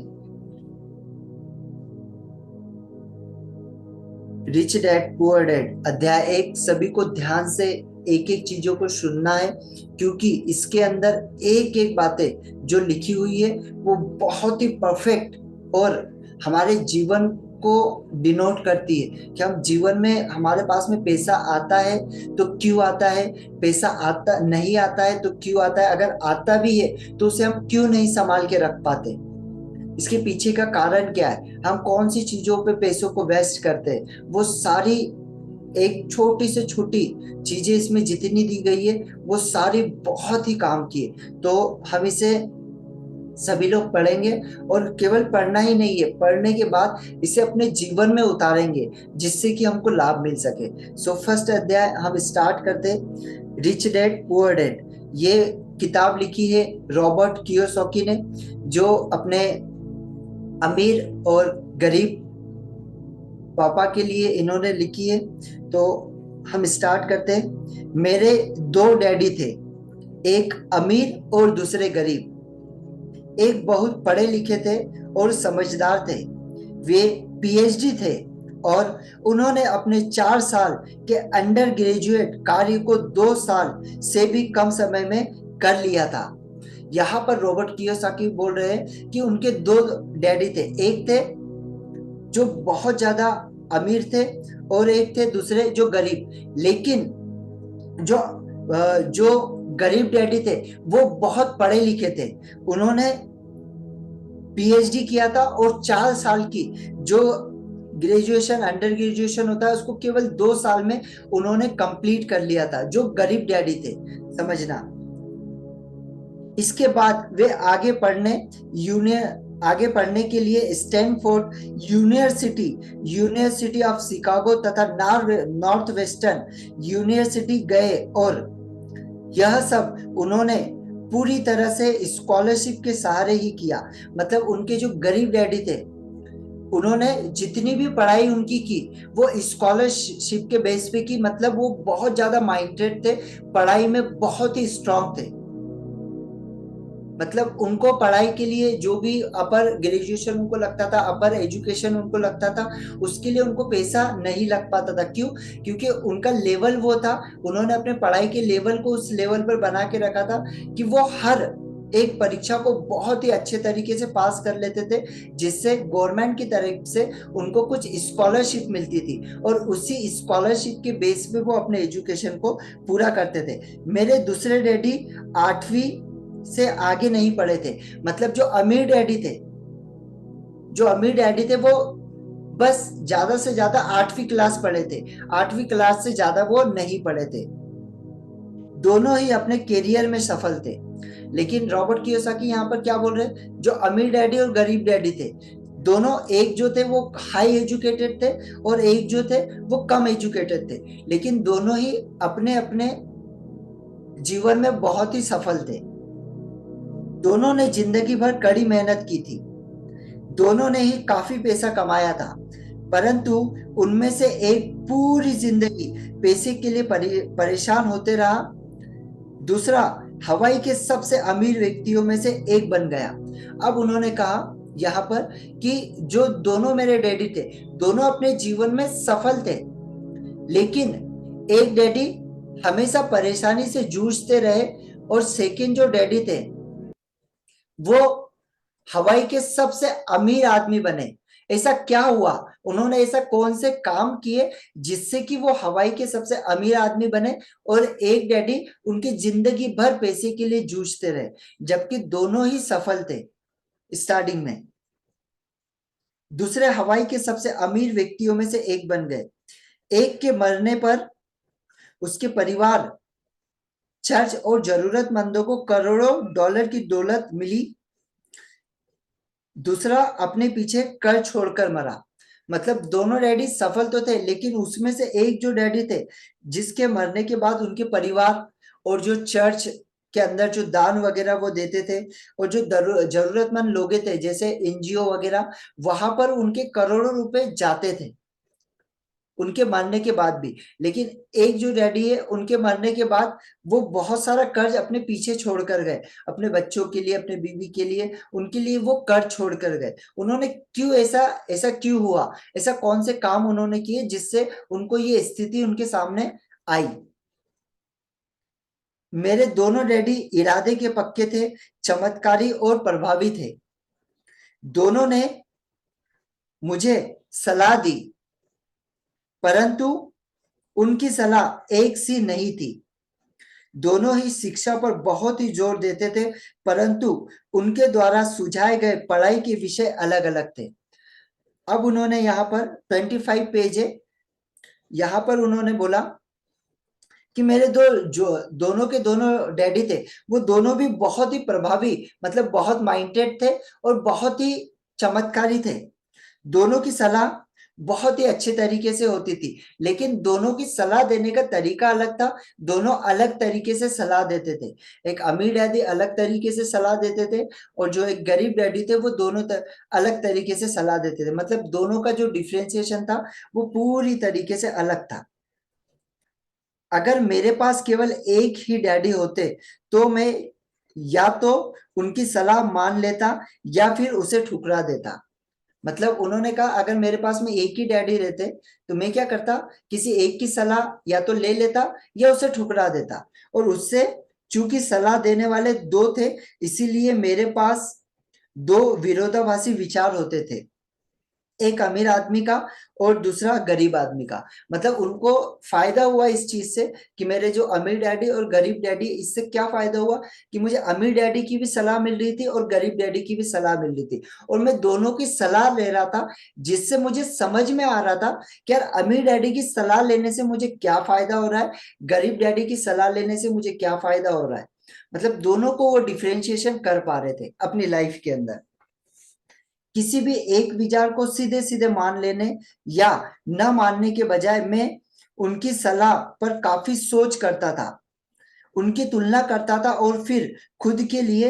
रिच डैड पुअर डैड अध्याय 1। सभी को ध्यान से एक एक चीजों को सुनना है, क्योंकि इसके अंदर एक एक बातें जो लिखी हुई है वो बहुत ही परफेक्ट और हमारे जीवन को डिनोट करती है कि हम जीवन में, हमारे पास में पैसा आता है तो क्यों आता है, पैसा आता नहीं आता है तो क्यों आता है, अगर आता भी है तो उसे हम क्यों नहीं संभाल के रख पाते, इसके पीछे का कारण क्या है, हम कौन सी चीजों पे पैसों को वेस्ट करते हैं, वो सारी एक छोटी से छोटी चीजें इसमें जितनी दी गई है वो सारी बहुत ही काम की है। तो हम इसे सभी लोग पढ़ेंगे, और केवल पढ़ना ही नहीं है, पढ़ने के बाद इसे अपने जीवन में उतारेंगे जिससे कि हमको लाभ मिल सके। सो फर्स्ट अध्याय हम स्टार्ट करते, रिच डैड पुअर डैड। ये किताब लिखी है रॉबर्ट कियोसाकी ने, जो अपने अमीर और गरीब पापा के लिए इन्होंने लिखी है। तो हम स्टार्ट करते हैं। मेरे दो डैडी थे, एक अमीर और दूसरे गरीब। एक बहुत पढ़े लिखे थे और समझदार थे, वे पीएचडी थे और उन्होंने अपने 4 साल के अंडर ग्रेजुएट कार्य को 2 साल से भी कम समय में कर लिया था। यहाँ पर रॉबर्ट कियोसाकी बोल रहे हैं कि उनके दो डैडी थे, एक थे जो बहुत ज्यादा अमीर थे और एक थे दूसरे जो गरीब। लेकिन जो गरीब डैडी थे वो बहुत पढ़े लिखे थे, उन्होंने पीएचडी किया था और 4 साल की जो ग्रेजुएशन अंडर ग्रेजुएशन होता है उसको केवल 2 साल में उन्होंने कंप्लीट कर लिया था, जो गरीब डैडी थे, समझना। इसके बाद वे आगे पढ़ने के लिए स्टैनफोर्ड यूनिवर्सिटी ऑफ शिकागो तथा नॉर्थ वेस्टर्न यूनिवर्सिटी गए, और यह सब उन्होंने पूरी तरह से स्कॉलरशिप के सहारे ही किया। मतलब उनके जो गरीब डैडी थे उन्होंने जितनी भी पढ़ाई उनकी की वो स्कॉलरशिप के बेस पे की, मतलब वो बहुत ज्यादा माइंडेड थे, पढ़ाई में बहुत ही स्ट्रांग थे। मतलब उनको पढ़ाई के लिए जो भी अपर ग्रेजुएशन उनको लगता था, अपर एजुकेशन उनको लगता था, उसके लिए उनको पैसा नहीं लग पाता था। क्यों? क्योंकि उनका लेवल वो था, उन्होंने अपने पढ़ाई के लेवल को उस लेवल पर बना के रखा था कि वो हर एक परीक्षा को बहुत ही अच्छे तरीके से पास कर लेते थे, जिससे गवर्नमेंट की तरफ से उनको कुछ स्कॉलरशिप मिलती थी, और उसी स्कॉलरशिप के बेस पे वो अपने एजुकेशन को पूरा करते थे। मेरे दूसरे डैडी 8वीं से आगे नहीं पढ़े थे। मतलब जो अमीर डैडी थे वो बस ज्यादा से ज्यादा 8वीं क्लास पढ़े थे, 8वीं क्लास से ज्यादा वो नहीं पढ़े थे। दोनों ही अपने करियर में सफल थे। लेकिन रॉबर्ट कियोसाकी यहाँ पर क्या बोल रहे हैं, जो अमीर डैडी और गरीब डैडी थे दोनों, एक जो थे वो हाई एजुकेटेड थे और एक जो थे वो कम एजुकेटेड थे, लेकिन दोनों ही अपने अपने जीवन में बहुत ही सफल थे। दोनों ने जिंदगी भर कड़ी मेहनत की थी, दोनों ने ही काफी पैसा कमाया था, परंतु उनमें से एक पूरी जिंदगी पैसे के लिए परेशान होते रहा, दूसरा हवाई के सबसे अमीर व्यक्तियों में से एक बन गया। अब उन्होंने कहा यहाँ पर कि जो दोनों मेरे डैडी थे दोनों अपने जीवन में सफल थे, लेकिन एक डैडी हमेशा परेशानी से जूझते रहे और सेकंड जो डैडी थे वो हवाई के सबसे अमीर आदमी बने। ऐसा क्या हुआ, उन्होंने ऐसा कौन से काम किए जिससे कि वो हवाई के सबसे अमीर आदमी बने, और एक डैडी उनकी जिंदगी भर पैसे के लिए जूझते रहे, जबकि दोनों ही सफल थे स्टार्टिंग में। दूसरे हवाई के सबसे अमीर व्यक्तियों में से एक बन गए। एक के मरने पर उसके परिवार, चर्च और जरूरतमंदों को करोड़ों डॉलर की दौलत मिली, दूसरा अपने पीछे कर छोड़कर मरा। मतलब दोनों डैडी सफल तो थे, लेकिन उसमें से एक जो डैडी थे जिसके मरने के बाद उनके परिवार और जो चर्च के अंदर जो दान वगैरह वो देते थे, और जो जरूरतमंद लोग थे जैसे एनजीओ वगैरह, वहां पर उनके करोड़ों रुपए जाते थे उनके मरने के बाद भी। लेकिन एक जो डैडी है उनके मरने के बाद वो बहुत सारा कर्ज अपने पीछे छोड़ कर गए, अपने बच्चों के लिए, अपने बीवी के लिए, उनके लिए वो कर्ज छोड़ कर गए। उन्होंने क्यों ऐसा ऐसा क्यों हुआ, ऐसा कौन से काम उन्होंने किए जिससे उनको ये स्थिति उनके सामने आई। मेरे दोनों डैडी इरादे के पक्के थे, चमत्कारी और प्रभावी थे। दोनों ने मुझे सलाह दी, परंतु उनकी सलाह एक सी नहीं थी। दोनों ही शिक्षा पर बहुत ही जोर देते थे, परंतु उनके द्वारा सुझाए गए पढ़ाई के विषय अलग अलग थे। अब उन्होंने यहाँ पर 25 पेज है, यहाँ पर उन्होंने बोला कि मेरे जो दोनों के दोनों डैडी थे, वो दोनों भी बहुत ही प्रभावी, मतलब बहुत माइंडेड थे और बहुत ही चमत्कारी थे। दोनों की सलाह बहुत ही अच्छे तरीके से होती थी, लेकिन दोनों की सलाह देने का तरीका अलग था। दोनों अलग तरीके से सलाह देते थे। एक अमीर डैडी अलग तरीके से सलाह देते थे और जो एक गरीब डैडी थे वो दोनों अलग तरीके से सलाह देते थे। मतलब दोनों का जो डिफरेंशिएशन था वो पूरी तरीके से अलग था। अगर मेरे पास केवल एक ही डैडी होते तो मैं या तो उनकी सलाह मान लेता या फिर उसे ठुकरा देता। मतलब उन्होंने कहा अगर मेरे पास में एक ही डैडी रहते तो मैं क्या करता, किसी एक की सलाह या तो ले लेता या उसे ठुकरा देता। और उससे चूंकि सलाह देने वाले दो थे, इसीलिए मेरे पास दो विरोधाभासी विचार होते थे, एक अमीर आदमी का और दूसरा गरीब आदमी का। मतलब उनको फायदा हुआ इस चीज से कि मेरे जो अमीर डैडी और गरीब डैडी, इससे क्या फायदा हुआ कि मुझे अमीर डैडी की भी सलाह मिल रही थी और गरीब डैडी की भी सलाह मिल रही थी, और मैं दोनों की सलाह ले रहा था, जिससे मुझे समझ में आ रहा था कि यार अमीर डैडी की सलाह लेने से मुझे क्या फायदा हो रहा है, गरीब डैडी की सलाह लेने से मुझे क्या फायदा हो रहा है। मतलब दोनों को वो डिफ्रेंशिएशन कर पा रहे थे अपनी लाइफ के अंदर। किसी भी एक विचार को सीधे सीधे मान लेने या न मानने के बजाय मैं उनकी सलाह पर काफी सोच करता था, उनकी तुलना करता था और फिर खुद के लिए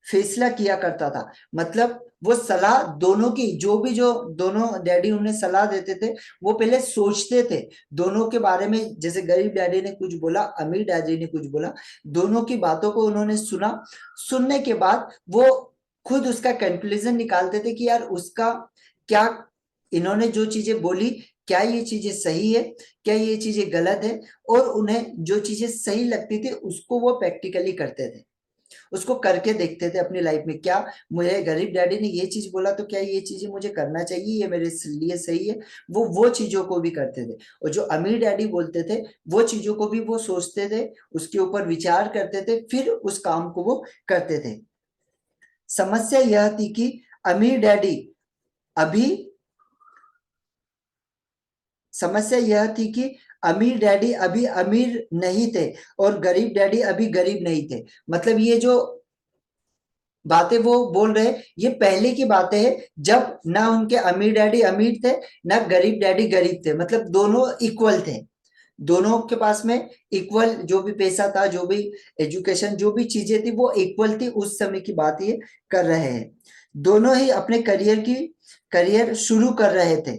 फैसला किया करता था। मतलब वो सलाह दोनों की, जो दोनों डैडी उन्हें सलाह देते थे, वो पहले सोचते थे दोनों के बारे में। जैसे गरीब डैडी ने कुछ बोला, अमीर डैडी ने कुछ बोला, दोनों की बातों को उन्होंने सुना। सुनने के बाद वो खुद उसका कंक्लूजन निकालते थे कि यार उसका क्या, इन्होंने जो चीजें बोली क्या ये चीजें सही है, क्या ये चीजें गलत है। और उन्हें जो चीजें सही लगती थी उसको वो प्रैक्टिकली करते थे, उसको करके देखते थे अपनी लाइफ में। क्या मुझे गरीब डैडी ने ये चीज बोला तो क्या ये चीजें मुझे करना चाहिए, ये मेरे लिए सही है। वो चीजों को भी करते थे। और जो अमीर डैडी बोलते थे वो चीजों को भी वो सोचते थे, उसके ऊपर विचार करते थे, फिर उस काम को वो करते थे। समस्या यह थी कि अमीर डैडी अभी समस्या यह थी कि अमीर डैडी अभी अमीर नहीं थे और गरीब डैडी अभी गरीब नहीं थे। मतलब ये जो बातें वो बोल रहे, ये पहले की बातें हैं जब ना उनके अमीर डैडी अमीर थे ना गरीब डैडी गरीब थे। मतलब दोनों इक्वल थे, दोनों के पास में इक्वल जो भी पैसा था, जो भी एजुकेशन, जो भी चीजें थी वो इक्वल थी। उस समय की बात ये कर रहे हैं। दोनों ही अपने करियर शुरू कर रहे थे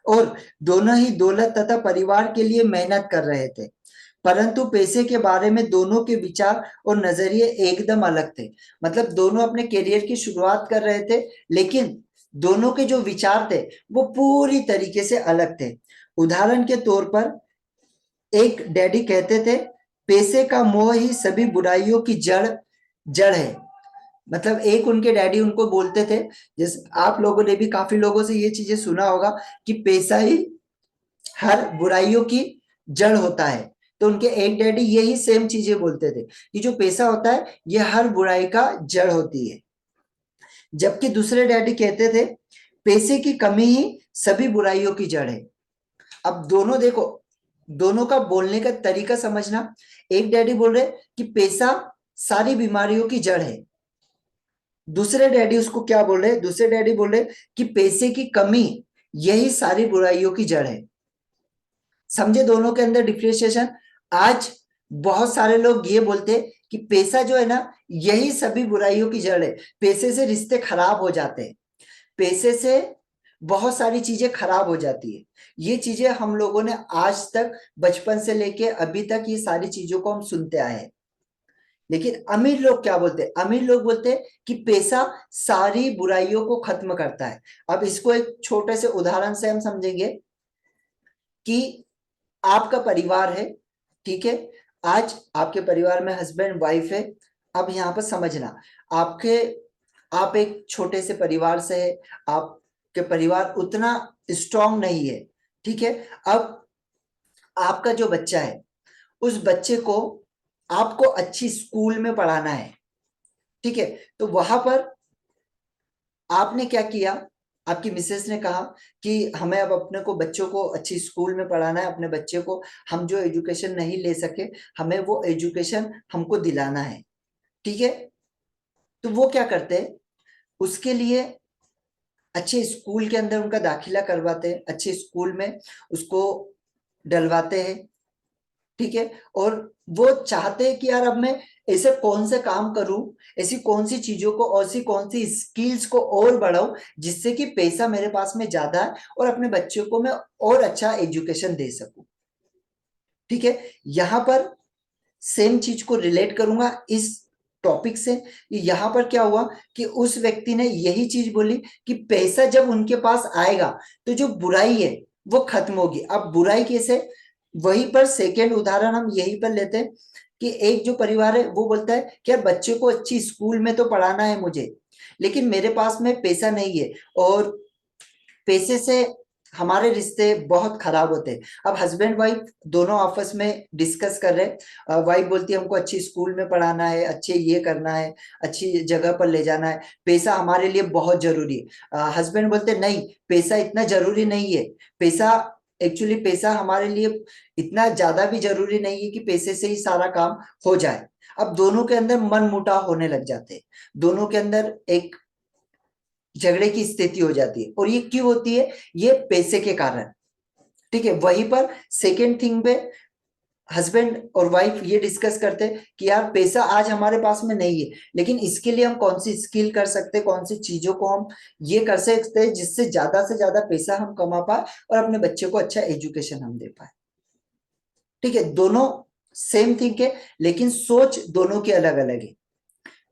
और दोनों ही दौलत तथा परिवार के लिए मेहनत कर रहे थे, परंतु पैसे के बारे में दोनों के विचार और नजरिए एकदम अलग थे। मतलब दोनों अपने करियर की शुरुआत कर रहे थे, लेकिन दोनों के जो विचार थे वो पूरी तरीके से अलग थे। उदाहरण के तौर पर एक डैडी कहते थे, पैसे का मोह ही सभी बुराइयों की जड़ जड़ है। मतलब एक उनके डैडी उनको बोलते थे, जैसे आप लोगों ने भी काफी लोगों से ये चीजें सुना होगा कि पैसा ही हर बुराइयों की जड़ होता है। तो उनके एक डैडी यही सेम चीजें बोलते थे कि जो पैसा होता है ये हर बुराई का जड़ होती है। जबकि दूसरे डैडी कहते थे, पैसे की कमी ही सभी बुराइयों की जड़ है। अब दोनों देखो, दोनों का बोलने का तरीका समझना। एक डैडी बोल रहे कि पैसा सारी बीमारियों की जड़ है, दूसरे डैडी उसको क्या बोल रहे, दूसरे डैडी बोल रहे कि पैसे की कमी यही सारी बुराइयों की जड़ है। समझे दोनों के अंदर डिफ्रेंशिएशन। आज बहुत सारे लोग ये बोलते कि पैसा जो है ना यही सभी बुराइयों की जड़ है, पैसे से रिश्ते खराब हो जाते हैं, पैसे से बहुत सारी चीजें खराब हो जाती है। ये चीजें हम लोगों ने आज तक बचपन से लेके अभी तक ये सारी चीजों को हम सुनते आए हैं। लेकिन अमीर लोग क्या बोलते हैं, अमीर लोग बोलते हैं कि पैसा सारी बुराइयों को खत्म करता है। अब इसको एक छोटे से उदाहरण से हम समझेंगे कि आपका परिवार है, ठीक है, आज आपके परिवार में हस्बैंड वाइफ है। अब यहाँ पर समझना, आपके आप एक छोटे से परिवार से है, आप के परिवार उतना स्ट्रांग नहीं है, ठीक है। अब आपका जो बच्चा है, उस बच्चे को आपको अच्छी स्कूल में पढ़ाना है, ठीक है। तो वहां पर आपने क्या किया, आपकी मिसेस ने कहा कि हमें अब अपने को बच्चों को अच्छी स्कूल में पढ़ाना है, अपने बच्चे को हम जो एजुकेशन नहीं ले सके, हमें वो एजुकेशन हमको दिलाना है, ठीक है। तो वो क्या करते हैं, उसके लिए अच्छे स्कूल के अंदर उनका दाखिला करवाते हैं, अच्छे स्कूल में उसको डलवाते हैं, ठीक है। और वो चाहते हैं कि यार अब मैं ऐसे कौन से काम करूं, ऐसी कौन सी चीजों को और ऐसी कौन सी स्किल्स को और बढ़ाऊं जिससे कि पैसा मेरे पास में ज्यादा है और अपने बच्चों को मैं और अच्छा एजुकेशन दे सकूं, ठीक है। यहां पर सेम चीज को रिलेट करूंगा इस टॉपिक से। यहां पर क्या हुआ कि उस व्यक्ति ने यही चीज बोली कि पैसा जब उनके पास आएगा तो जो बुराई है वो खत्म होगी। अब बुराई कैसे, वहीं पर सेकेंड उदाहरण हम यहीं पर लेते हैं कि एक जो परिवार है वो बोलता है कि यार बच्चे को अच्छी स्कूल में तो पढ़ाना है मुझे, लेकिन मेरे पास में पैसा नहीं है और पैसे से हमारे रिश्ते बहुत खराब होते हैं। अब हस्बैंड वाइफ दोनों आपस में डिस्कस कर रहे, वाइफ बोलती है हमको अच्छी स्कूल में पढ़ाना है, अच्छे ये करना है, अच्छी जगह पर ले जाना है, पैसा हमारे लिए बहुत जरूरी है। हस्बैंड बोलते नहीं, पैसा इतना जरूरी नहीं है, पैसा एक्चुअली पैसा हमारे लिए इतना ज्यादा भी जरूरी नहीं है कि पैसे से ही सारा काम हो जाए। अब दोनों के अंदर मन मुटाव होने लग जाते हैं, दोनों के अंदर एक झगड़े की स्थिति हो जाती है। और ये क्यों होती है, ये पैसे के कारण, ठीक है। वहीं पर सेकेंड थिंग पे हस्बैंड और वाइफ ये डिस्कस करते हैं कि यार पैसा आज हमारे पास में नहीं है, लेकिन इसके लिए हम कौन सी स्किल कर सकते हैं, कौन सी चीजों को हम ये कर सकते हैं जिससे ज्यादा से ज्यादा पैसा हम कमा पाए और अपने बच्चे को अच्छा एजुकेशन हम दे पाए, ठीक है। दोनों सेम थिंग है, लेकिन सोच दोनों की अलग अलग है।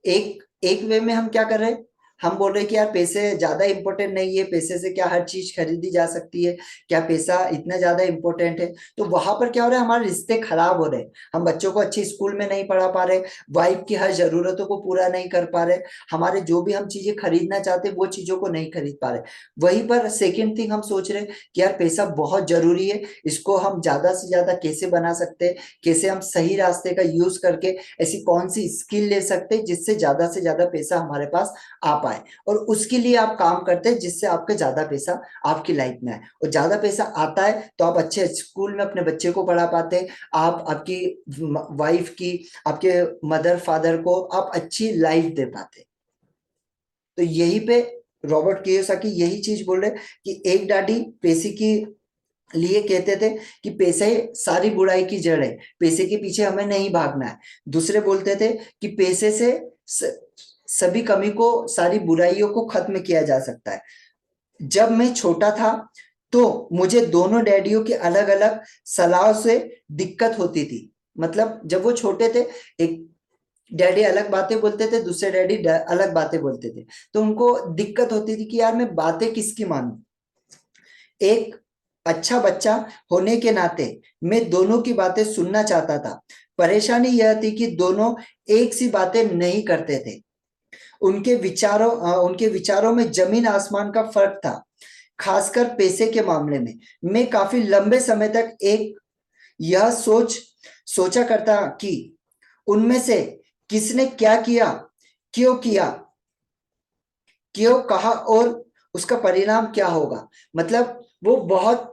एक एक वे में हम क्या कर रहे हैं, हम बोल रहे हैं कि यार पैसे ज्यादा इंपॉर्टेंट नहीं है, पैसे से क्या हर चीज खरीदी जा सकती है, क्या पैसा इतना ज्यादा इंपॉर्टेंट है। तो वहां पर क्या हो रहा है, हमारे रिश्ते खराब हो रहे हैं, हम बच्चों को अच्छी स्कूल में नहीं पढ़ा पा रहे, वाइफ की हर जरूरतों को पूरा नहीं कर पा रहे, हमारे जो भी हम चीजें खरीदना चाहते वो चीजों को नहीं खरीद पा रहे। वहीं पर सेकेंड थिंग हम सोच रहे हैं कि यार पैसा बहुत जरूरी है, इसको हम ज्यादा से ज्यादा कैसे बना सकते हैं, कैसे हम सही रास्ते का यूज करके ऐसी कौन सी स्किल ले सकते हैं जिससे ज्यादा से ज्यादा पैसा हमारे पास आ पाए। और उसके लिए आप काम करते हैं जिससे आपके ज्यादा पैसा आपकी लाइफ में आए, और ज्यादा पैसा आता है तो आप अच्छे स्कूल में अपने बच्चे को पढ़ा पाते हैं, आप आपकी वाइफ की, आपके मदर फादर को आप अच्छी लाइफ दे पाते हैं। तो यही पे रॉबर्ट कियोसाकी यही चीज बोल रहे कि एक डैडी पैसे की लिए कहते थे कि पैसे सारी बुराई की जड़ है, पैसे के पीछे हमें नहीं भागना है। दूसरे बोलते थे कि पैसे से सभी कमी को, सारी बुराइयों को खत्म किया जा सकता है। जब मैं छोटा था तो मुझे दोनों डैडियों के अलग अलग सलाह से दिक्कत होती थी। मतलब जब वो छोटे थे, एक डैडी अलग बातें बोलते थे, दूसरे डैडी अलग बातें बोलते थे, तो उनको दिक्कत होती थी कि यार मैं बातें किसकी मानूं। एक अच्छा बच्चा होने के नाते मैं दोनों की बातें सुनना चाहता था। परेशानी यह थी कि दोनों एक सी बातें नहीं करते थे, उनके विचारों में जमीन आसमान का फर्क था, खासकर पैसे के मामले में। मैं काफी लंबे समय तक एक यह सोचा करता कि उनमें से किसने क्या किया, क्यों किया, क्यों कहा और उसका परिणाम क्या होगा। मतलब वो बहुत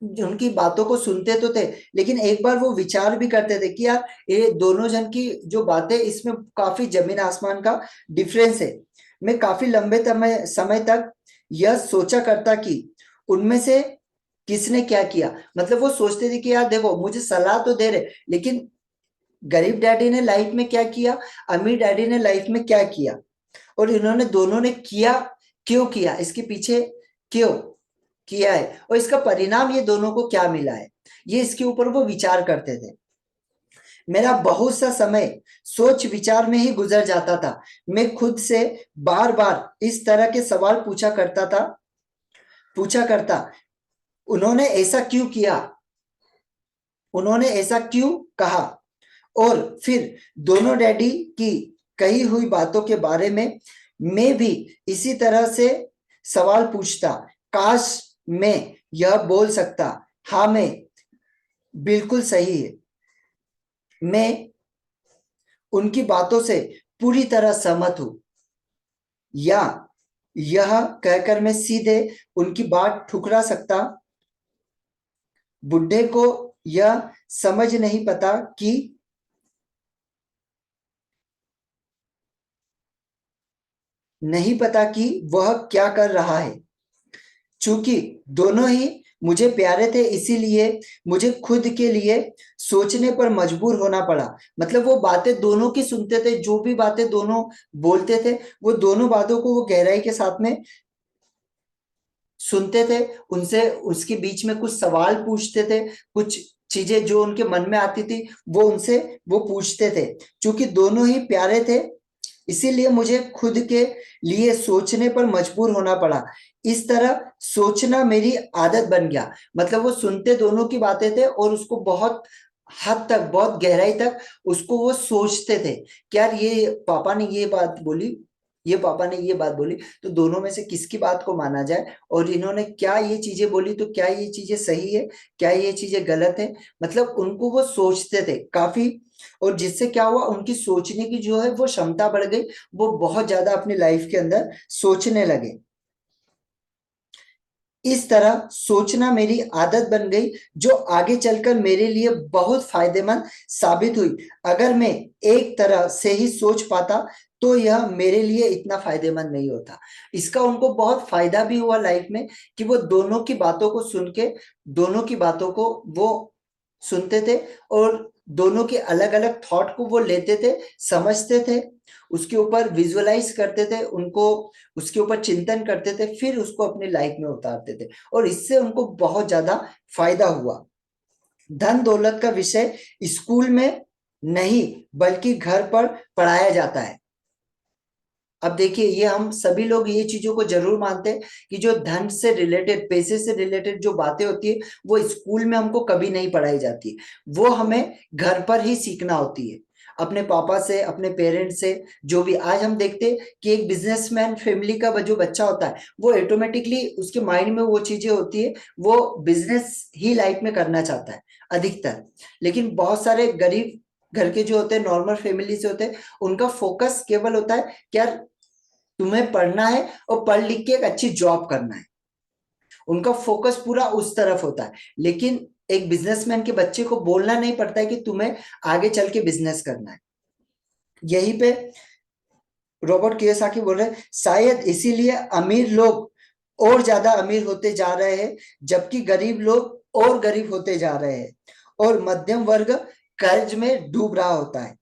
उनकी बातों को सुनते तो थे, लेकिन एक बार वो विचार भी करते थे कि यार ये दोनों जन की जो बातें, इसमें काफी जमीन आसमान का डिफरेंस है। मैं काफी लंबे समय तक यह सोचा करता कि उनमें से किसने क्या किया। मतलब वो सोचते थे कि यार देखो मुझे सलाह तो दे रहे, लेकिन गरीब डैडी ने लाइफ में क्या किया, अमीर डैडी ने लाइफ में क्या किया, और इन्होंने दोनों ने किया, क्यों किया, इसके पीछे क्यों किया है, और इसका परिणाम ये दोनों को क्या मिला है, ये इसके ऊपर वो विचार करते थे। मेरा बहुत सा समय सोच विचार में ही गुजर जाता था। मैं खुद से बार बार इस तरह के सवाल पूछा करता, उन्होंने ऐसा क्यों किया, उन्होंने ऐसा क्यों कहा। और फिर दोनों डैडी की कही हुई बातों के बारे में मैं भी इसी तरह से सवाल पूछता, काश मैं यह बोल सकता, हाँ मैं बिल्कुल सही है, मैं उनकी बातों से पूरी तरह सहमत हूं, या यह कहकर मैं सीधे उनकी बात ठुकरा सकता, बुढ़े को यह समझ नहीं पता कि वह क्या कर रहा है। चूंकि दोनों ही मुझे प्यारे थे, इसीलिए मुझे खुद के लिए सोचने पर मजबूर होना पड़ा। मतलब वो बातें दोनों की सुनते थे, जो भी बातें दोनों बोलते थे वो दोनों बातों को वो गहराई के साथ में सुनते थे, उनसे उसके बीच में कुछ सवाल पूछते थे, कुछ चीजें जो उनके मन में आती थी वो उनसे वो पूछते थे। क्योंकि दोनों ही प्यारे थे, इसीलिए मुझे खुद के लिए सोचने पर मजबूर होना पड़ा। इस तरह सोचना मेरी आदत बन गया। मतलब वो सुनते दोनों की बातें थे और उसको बहुत हद तक, बहुत गहराई तक उसको वो सोचते थे कि यार ये पापा ने ये बात बोली, ये पापा ने ये बात बोली, तो दोनों में से किसकी बात को माना जाए, और इन्होंने क्या ये चीजें बोली, तो क्या ये चीजें सही है, क्या ये चीजें गलत है। मतलब उनको वो सोचते थे काफी, और जिससे क्या हुआ, उनकी सोचने की जो है वो क्षमता बढ़ गई, वो बहुत ज्यादा अपनी लाइफ के अंदर सोचने लगे। इस तरह सोचना मेरी आदत बन गई, जो आगे चलकर मेरे लिए बहुत फायदेमंद साबित हुई। अगर मैं एक तरह से ही सोच पाता तो यह मेरे लिए इतना फायदेमंद नहीं होता। इसका उनको बहुत फायदा भी हुआ लाइफ में, कि वो दोनों की बातों को सुन के, दोनों की बातों को वो सुनते थे, और दोनों के अलग अलग थॉट को वो लेते थे, समझते थे, उसके ऊपर विजुअलाइज करते थे, उनको उसके ऊपर चिंतन करते थे, फिर उसको अपनी लाइफ में उतारते थे, और इससे उनको बहुत ज्यादा फायदा हुआ। धन दौलत का विषय स्कूल में नहीं बल्कि घर पर पढ़ाया जाता है। अब देखिए, ये हम सभी लोग ये चीजों को जरूर मानते हैं कि जो धन से रिलेटेड, पैसे से रिलेटेड जो बातें होती है वो स्कूल में हमको कभी नहीं पढ़ाई जाती, वो हमें घर पर ही सीखना होती है, अपने पापा से, अपने पेरेंट्स से। जो भी आज हम देखते हैं कि एक बिजनेसमैन फैमिली का जो बच्चा होता है वो ऑटोमेटिकली उसके माइंड में वो चीजें होती है, वो बिजनेस ही लाइफ में करना चाहता है अधिकतर। लेकिन बहुत सारे गरीब घर के जो होते हैं, नॉर्मल फैमिली से होते हैं, उनका फोकस केवल होता है कि यार तुम्हें पढ़ना है और पढ़ लिख के एक अच्छी जॉब करना है, उनका फोकस पूरा उस तरफ होता है। लेकिन एक बिजनेसमैन के बच्चे को बोलना नहीं पड़ता है कि तुम्हें आगे चल के बिजनेस करना है। यहीं पे रॉबर्ट कियोसाकी बोल रहे हैं, शायद इसीलिए अमीर लोग और ज्यादा अमीर होते जा रहे हैं, जबकि गरीब लोग और गरीब होते जा रहे हैं, और मध्यम वर्ग कर्ज में डूब रहा होता है।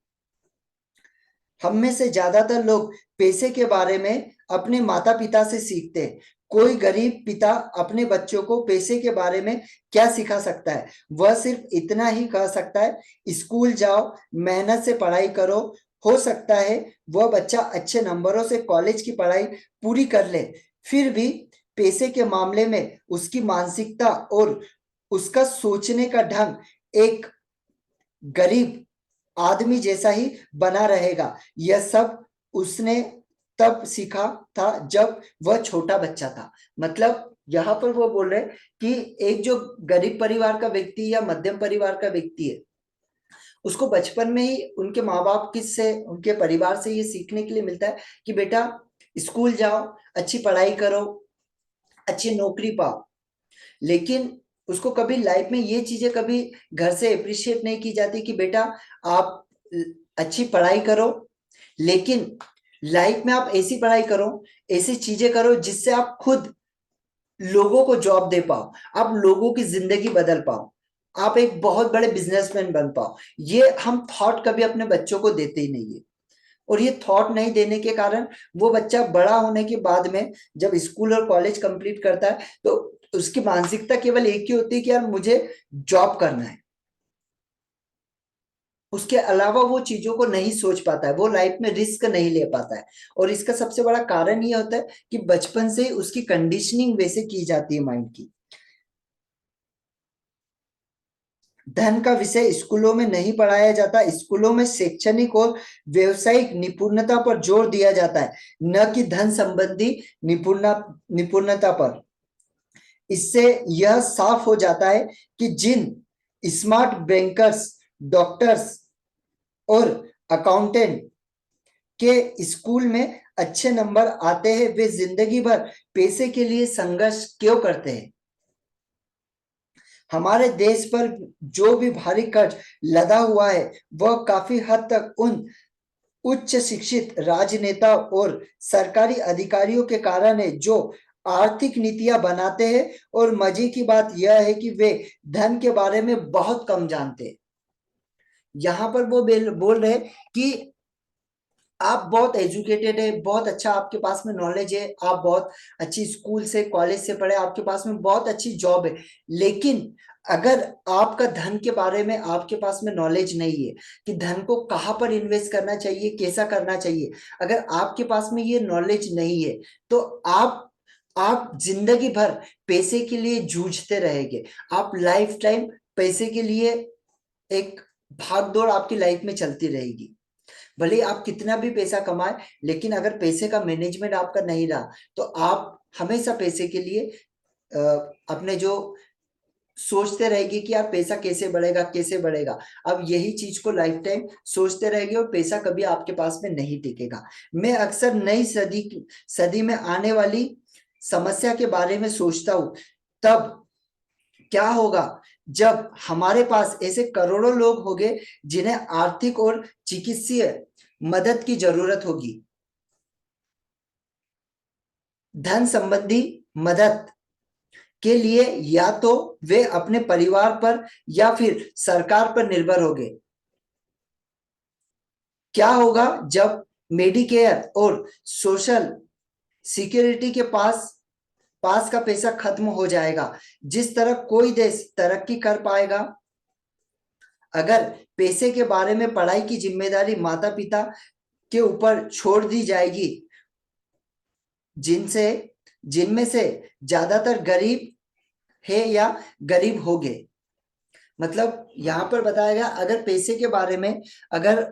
हम में से ज्यादातर लोग पैसे के बारे में अपने माता पिता से सीखते हैं। कोई गरीब पिता अपने बच्चों को पैसे के बारे में क्या सिखा सकता है? वह सिर्फ इतना ही कह सकता है, स्कूल जाओ, मेहनत से पढ़ाई करो, हो सकता है वह बच्चा अच्छे नंबरों से कॉलेज की पढ़ाई पूरी कर ले। फिर भी पैसे के मामले में उसकी मानसिकता और उसका सोचने का ढंग एक गरीब आदमी जैसा ही बना रहेगा। यह सब उसने तब सीखा था जब वह छोटा बच्चा था। मतलब यहाँ पर वो बोल रहे कि एक जो गरीब परिवार का व्यक्ति या मध्यम परिवार का व्यक्ति है, उसको बचपन में ही उनके माँ बाप किससे, उनके परिवार से ये सीखने के लिए मिलता है कि बेटा स्कूल जाओ, अच्छी पढ़ाई करो, अच्छी नौकरी पाओ। लेकिन उसको कभी लाइफ में ये चीजें कभी घर से अप्रिशिएट नहीं की जाती कि बेटा आप अच्छी पढ़ाई करो, लेकिन लाइफ में आप ऐसी पढ़ाई करो, ऐसी चीजें करो जिससे आप खुद लोगों को जॉब दे पाओ, आप लोगों की जिंदगी बदल पाओ, आप एक बहुत बड़े बिजनेसमैन बन पाओ। ये हम थॉट कभी अपने बच्चों को देते ही नहीं है। और ये थॉट नहीं देने के कारण वो बच्चा बड़ा होने के बाद में जब स्कूल और कॉलेज कंप्लीट करता है तो उसकी मानसिकता केवल एक ही होती है कि यार मुझे जॉब करना है। उसके अलावा वो चीजों को नहीं सोच पाता है, वो लाइफ में रिस्क नहीं ले पाता है। और इसका सबसे बड़ा कारण ये होता है कि बचपन से ही उसकी कंडीशनिंग वैसे की जाती है माइंड की। धन का विषय स्कूलों में नहीं पढ़ाया जाता। स्कूलों में शैक्षणिक और व्यवसायिक निपुणता पर जोर दिया जाता है, न कि धन संबंधी निपुणता पर। इससे यह साफ हो जाता है कि जिन स्मार्ट बैंकर्स, डॉक्टर्स और अकाउंटेंट के स्कूल में अच्छे नंबर आते हैं, वे जिंदगी भर पैसे के लिए संघर्ष क्यों करते हैं। हमारे देश पर जो भी भारी कर्ज लदा हुआ है, वह काफी हद तक उन उच्च शिक्षित राजनेता और सरकारी अधिकारियों के कारण है, जो आर्थिक नीतियां बनाते हैं। और मजे की बात यह है कि वे धन के बारे में बहुत कम जानते हैं। यहां पर वो बोल रहे कि आप बहुत एजुकेटेड है, बहुत अच्छा आपके पास में नॉलेज है, आप बहुत अच्छी स्कूल से कॉलेज से पढ़े, आपके पास में बहुत अच्छी जॉब है, लेकिन अगर आपका धन के बारे में आपके पास में नॉलेज नहीं है कि धन को कहाँ पर इन्वेस्ट करना चाहिए, कैसा करना चाहिए, अगर आपके पास में ये नॉलेज नहीं है, तो आप जिंदगी भर पैसे के लिए जूझते रहेंगे। आप लाइफ टाइम पैसे के लिए एक भाग दौड़ आपकी लाइफ में चलती रहेगी। भले आप कितना भी पैसा कमाए, लेकिन अगर पैसे का मैनेजमेंट आपका नहीं रहा, तो आप हमेशा पैसे के लिए अपने जो सोचते रहेगी कि यार पैसा कैसे बढ़ेगा, कैसे बढ़ेगा। अब यही चीज को लाइफ टाइम सोचते रहेगी और पैसा कभी आपके पास में नहीं टिकेगा। मैं अक्सर नई सदी में आने वाली समस्या के बारे में सोचता हूँ। तब क्या होगा जब हमारे पास ऐसे करोड़ों लोग होंगे जिन्हें आर्थिक और चिकित्सीय मदद की जरूरत होगी। धन संबंधी मदद के लिए या तो वे अपने परिवार पर या फिर सरकार पर निर्भर होंगे। क्या होगा जब मेडिकेयर और सोशल सिक्योरिटी के पास का पैसा खत्म हो जाएगा। जिस तरह कोई देश तरक्की कर पाएगा, अगर पैसे के बारे में पढ़ाई की जिम्मेदारी माता पिता के ऊपर छोड़ दी जाएगी, जिनमें से ज्यादातर गरीब है या गरीब होंगे। मतलब यहाँ पर बताया गया, अगर पैसे के बारे में अगर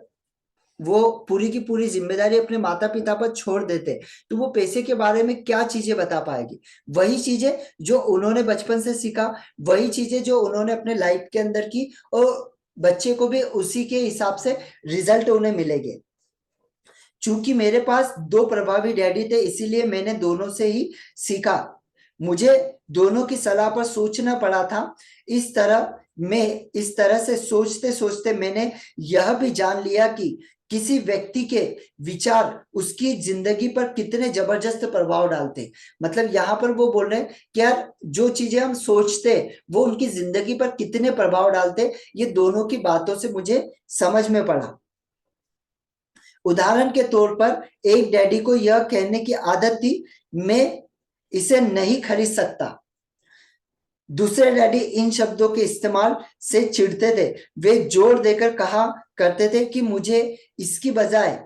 वो पूरी की पूरी जिम्मेदारी अपने माता पिता पर छोड़ देते, तो वो पैसे के बारे में क्या चीजें बता पाएगी। वही चीजें जो उन्होंने बचपन से सीखा, वही चीजें जो उन्होंने अपने लाइफ के अंदर की, और बच्चे को भी उसी के हिसाब से रिजल्ट उन्हें मिलेंगे। चूंकि मेरे पास दो प्रभावी डैडी थे, इसीलिए मैंने दोनों से ही सीखा। मुझे दोनों की सलाह पर सोचना पड़ा था। इस तरह से सोचते सोचते मैंने यह भी जान लिया कि किसी व्यक्ति के विचार उसकी जिंदगी पर कितने जबरदस्त प्रभाव डालते। मतलब यहाँ पर वो बोल रहे हैं कि यार जो चीजें हम सोचते वो उनकी जिंदगी पर कितने प्रभाव डालते, ये दोनों की बातों से मुझे समझ में पड़ा। उदाहरण के तौर पर एक डैडी को यह कहने की आदत थी, मैं इसे नहीं खरीद सकता। दूसरे डैडी इन शब्दों के इस्तेमाल से चिढ़ते थे। वे जोर देकर कहा करते थे कि मुझे इसकी बजाय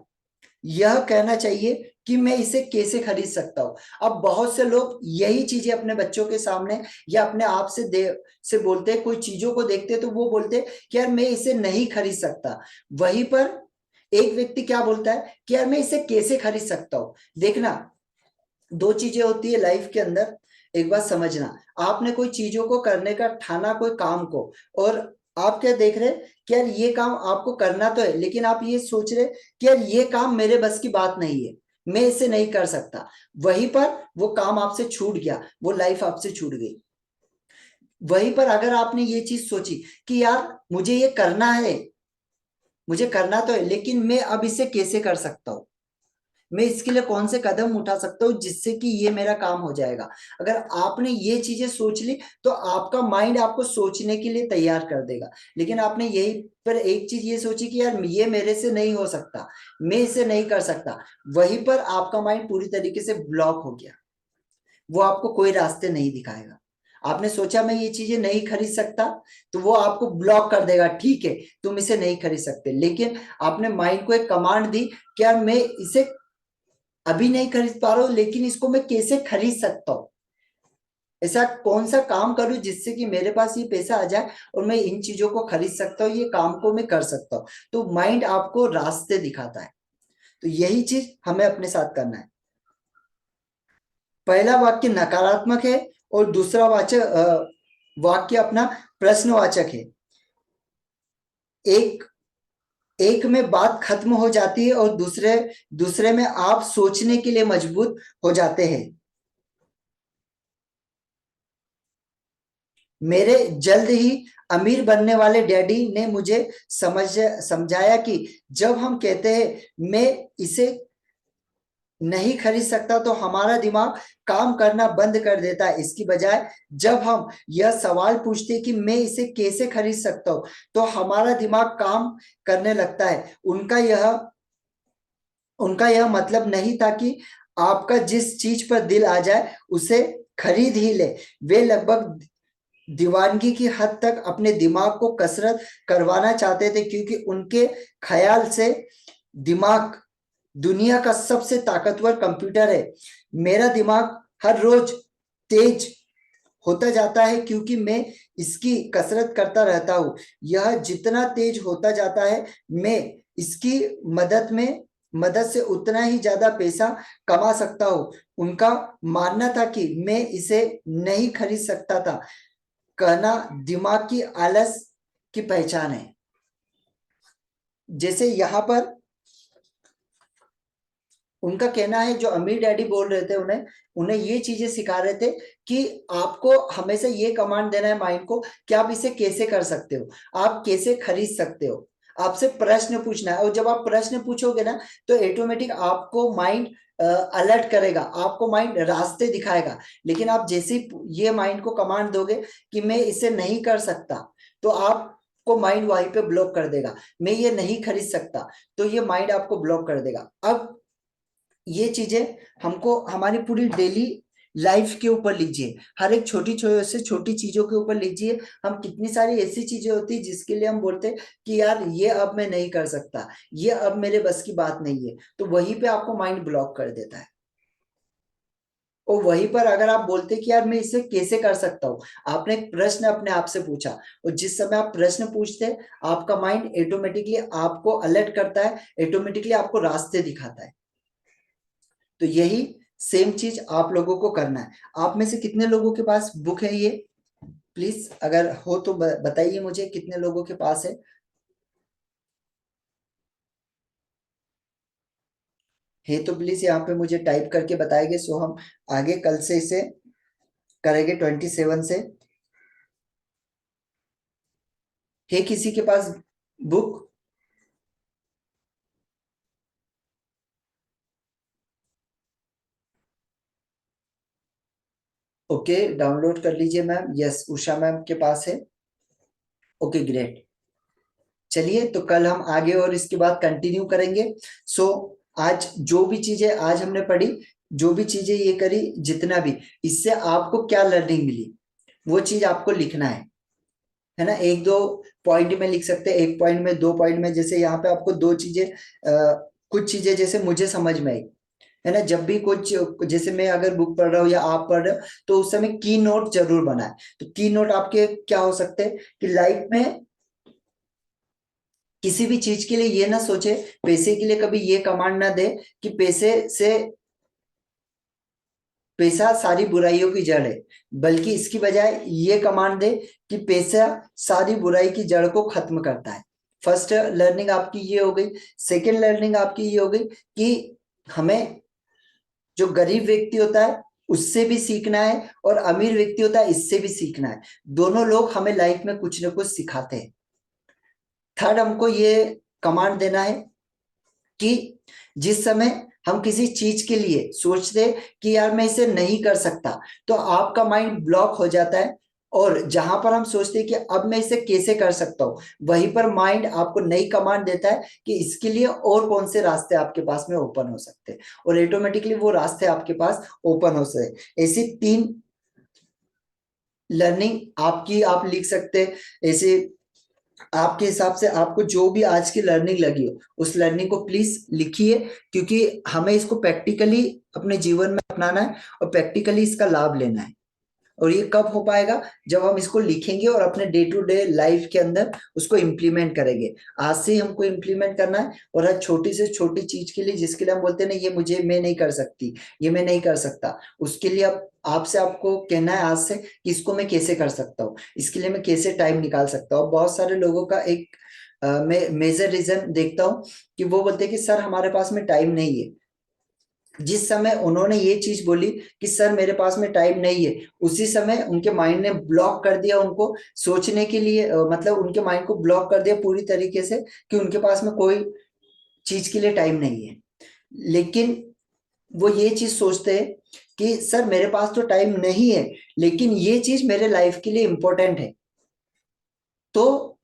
यह कहना चाहिए कि मैं इसे कैसे खरीद सकता हूं। अब बहुत से लोग यही चीजें अपने बच्चों के सामने या अपने आप से बोलते हैं। कोई चीजों को देखते हैं तो वो बोलते हैं कि यार मैं इसे नहीं खरीद सकता। वहीं पर एक व्यक्ति क्या बोलता है कि यार मैं इसे कैसे खरीद सकता हूं। देखना, दो चीजें होती है लाइफ के अंदर। एक बात समझना, आपने कोई चीजों को करने का ठाना, कोई काम को, और आप क्या देख रहे कि यार ये काम आपको करना तो है, लेकिन आप ये सोच रहे कि यार ये काम मेरे बस की बात नहीं है, मैं इसे नहीं कर सकता। वहीं पर वो काम आपसे छूट गया, वो लाइफ आपसे छूट गई। वहीं पर अगर आपने ये चीज सोची कि यार मुझे ये करना है, मुझे करना तो है, लेकिन मैं अब इसे कैसे कर सकता हूँ, मैं इसके लिए कौन से कदम उठा सकता हूँ जिससे कि ये मेरा काम हो जाएगा। अगर आपने ये चीजें सोच ली तो आपका माइंड आपको सोचने के लिए तैयार कर देगा। लेकिन आपने यही पर एक चीज ये सोची कि यार ये मेरे से नहीं हो सकता, मैं इसे नहीं कर सकता, वहीं पर आपका माइंड पूरी तरीके से ब्लॉक हो गया। वो आपको कोई रास्ते नहीं दिखाएगा। आपने सोचा मैं ये चीजें नहीं खरीद सकता, तो वो आपको ब्लॉक कर देगा, ठीक है तुम इसे नहीं खरीद सकते। लेकिन आपने माइंड को एक कमांड दी कि यार मैं इसे अभी नहीं खरीद पा रहा हूं, लेकिन इसको मैं कैसे खरीद सकता हूं। ऐसा कौन सा काम करूं जिससे कि मेरे पास ये पैसा आ जाए और मैं इन चीजों को खरीद सकता हूँ, ये काम को मैं कर सकता हूँ। तो माइंड आपको रास्ते दिखाता है। तो यही चीज हमें अपने साथ करना है। पहला वाक्य नकारात्मक है और दूसरा वाक्य अपना प्रश्नवाचक है। एक एक में बात खत्म हो जाती है और दूसरे दूसरे में आप सोचने के लिए मजबूर हो जाते हैं। मेरे जल्द ही अमीर बनने वाले डैडी ने मुझे समझाया कि जब हम कहते हैं मैं इसे नहीं खरीद सकता तो हमारा दिमाग काम करना बंद कर देता है। इसकी बजाय जब हम यह सवाल पूछते हैं कि मैं इसे कैसे खरीद सकता हूं, तो हमारा दिमाग काम करने लगता है। उनका यह मतलब नहीं था कि आपका जिस चीज पर दिल आ जाए उसे खरीद ही ले। वे लगभग दीवानगी की हद तक अपने दिमाग को कसरत करवाना चाहते थे, क्योंकि उनके ख्याल से दिमाग दुनिया का सबसे ताकतवर कंप्यूटर है। मेरा दिमाग हर रोज तेज होता जाता है क्योंकि मैं इसकी कसरत करता रहता हूं। यह जितना तेज होता जाता है, मैं इसकी मदद से उतना ही ज्यादा पैसा कमा सकता हूं। उनका मानना था कि मैं इसे नहीं खरीद सकता था कहना दिमाग की आलस की पहचान है। जैसे यहाँ पर उनका कहना है, जो अमीर डैडी बोल रहे थे, उन्हें उन्हें ये चीजें सिखा रहे थे कि आपको हमेशा ये कमांड देना है माइंड को कि आप इसे कैसे कर सकते हो, आप कैसे खरीद सकते हो। आपसे प्रश्न पूछना है और जब आप प्रश्न पूछोगे ना तो ऑटोमेटिक आपको माइंड अलर्ट करेगा, आपको माइंड रास्ते दिखाएगा। लेकिन आप जैसे ही ये माइंड को कमांड दोगे कि मैं इसे नहीं कर सकता, तो आपको माइंड वहीं पे ब्लॉक कर देगा। मैं ये नहीं खरीद सकता, तो ये माइंड आपको ब्लॉक कर देगा। अब ये चीजें हमको हमारी पूरी डेली लाइफ के ऊपर लीजिए, हर एक छोटी से छोटी चीजों के ऊपर लीजिए। हम कितनी सारी ऐसी चीजें होती है जिसके लिए हम बोलते हैं कि यार ये अब मैं नहीं कर सकता, ये अब मेरे बस की बात नहीं है, तो वहीं पे आपको माइंड ब्लॉक कर देता है। और वहीं पर अगर आप बोलते कि यार मैं इसे कैसे कर सकता हूँ, आपने एक प्रश्न अपने आप से पूछा, और जिस समय आप प्रश्न पूछते हैं आपका माइंड ऑटोमेटिकली आपको अलर्ट करता है, ऑटोमेटिकली आपको रास्ते दिखाता है। तो यही सेम चीज आप लोगों को करना है। आप में से कितने लोगों के पास बुक है ये, प्लीज अगर हो तो बताइए मुझे कितने लोगों के पास है तो प्लीज यहाँ पे मुझे टाइप करके बताएंगे, सो हम आगे कल से इसे करेंगे 27 से। है किसी के पास बुक? ओके, डाउनलोड कर लीजिए मैम। यस, उषा मैम के पास है। Okay great. चलिए तो कल हम आगे और इसके बाद कंटिन्यू करेंगे। सो आज जो भी चीजें आज हमने पढ़ी, जो भी चीजें ये करी, जितना भी, इससे आपको क्या लर्निंग मिली वो चीज आपको लिखना है ना। एक दो पॉइंट में लिख सकते हैं, एक पॉइंट में, दो पॉइंट में। जैसे यहाँ पे आपको दो चीजें कुछ चीजें जैसे मुझे समझ में आई, है ना। जब भी कुछ, जैसे मैं अगर बुक पढ़ रहा हूँ या आप पढ़ रहे हो, तो उस समय की नोट जरूर बनाए। तो की नोट आपके क्या हो सकते हैं कि लाइफ में किसी भी चीज के लिए ये ना सोचे, पैसे के लिए कभी ये कमांड ना दे कि पैसा सारी बुराइयों की जड़ है, बल्कि इसकी बजाय ये कमांड दे कि पैसा सारी बुराई की जड़ को खत्म करता है। फर्स्ट लर्निंग आपकी ये हो गई। सेकेंड लर्निंग आपकी ये हो गई कि हमें जो गरीब व्यक्ति होता है उससे भी सीखना है, और अमीर व्यक्ति होता है इससे भी सीखना है। दोनों लोग हमें लाइफ में कुछ ना कुछ सिखाते हैं। थर्ड, हमको ये कमांड देना है कि जिस समय हम किसी चीज के लिए सोचते हैं कि यार मैं इसे नहीं कर सकता, तो आपका माइंड ब्लॉक हो जाता है। और जहां पर हम सोचते हैं कि अब मैं इसे कैसे कर सकता हूं, वहीं पर माइंड आपको नई कमांड देता है कि इसके लिए और कौन से रास्ते आपके पास में ओपन हो सकते हैं, और ऑटोमेटिकली वो रास्ते आपके पास ओपन हो सकते। ऐसी तीन लर्निंग आपकी आप लिख सकते हैं। ऐसे आपके हिसाब से आपको जो भी आज की लर्निंग लगी हो उस लर्निंग को प्लीज लिखिए, क्योंकि हमें इसको प्रैक्टिकली अपने जीवन में अपनाना है और प्रैक्टिकली इसका लाभ लेना है। और ये कब हो पाएगा? जब हम इसको लिखेंगे और अपने डे टू डे लाइफ के अंदर उसको इम्प्लीमेंट करेंगे। आज से ही हमको इम्प्लीमेंट करना है, और हर छोटी से छोटी चीज के लिए, जिसके लिए हम बोलते हैं ना ये मुझे, मैं नहीं कर सकती, ये मैं नहीं कर सकता, उसके लिए अब आपसे आपको कहना है आज से कि इसको मैं कैसे कर सकता हूँ, इसके लिए मैं कैसे टाइम निकाल सकता हूँ। बहुत सारे लोगों का एक मैं मेजर रीजन देखता हूँ कि वो बोलते हैं कि सर हमारे पास में टाइम नहीं है। जिस समय उन्होंने ये चीज बोली कि सर मेरे पास में टाइम नहीं है, उसी समय उनके माइंड ने ब्लॉक कर दिया उनको सोचने के लिए, मतलब उनके माइंड को ब्लॉक कर दिया पूरी तरीके से कि उनके पास में कोई चीज के लिए टाइम नहीं है। लेकिन वो ये चीज सोचते हैं कि सर मेरे पास तो टाइम नहीं है, लेकिन ये चीज मेरे लाइफ के लिए इंपॉर्टेंट है, तो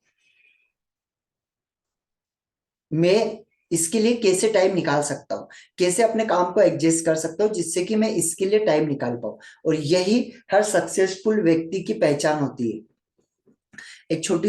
मैं इसके लिए कैसे टाइम निकाल सकता हूँ, कैसे अपने काम को एडजस्ट कर सकता हूँ जिससे कि मैं इसके लिए टाइम निकाल पाऊँ। और यही हर सक्सेसफुल व्यक्ति की पहचान होती है। एक छोटी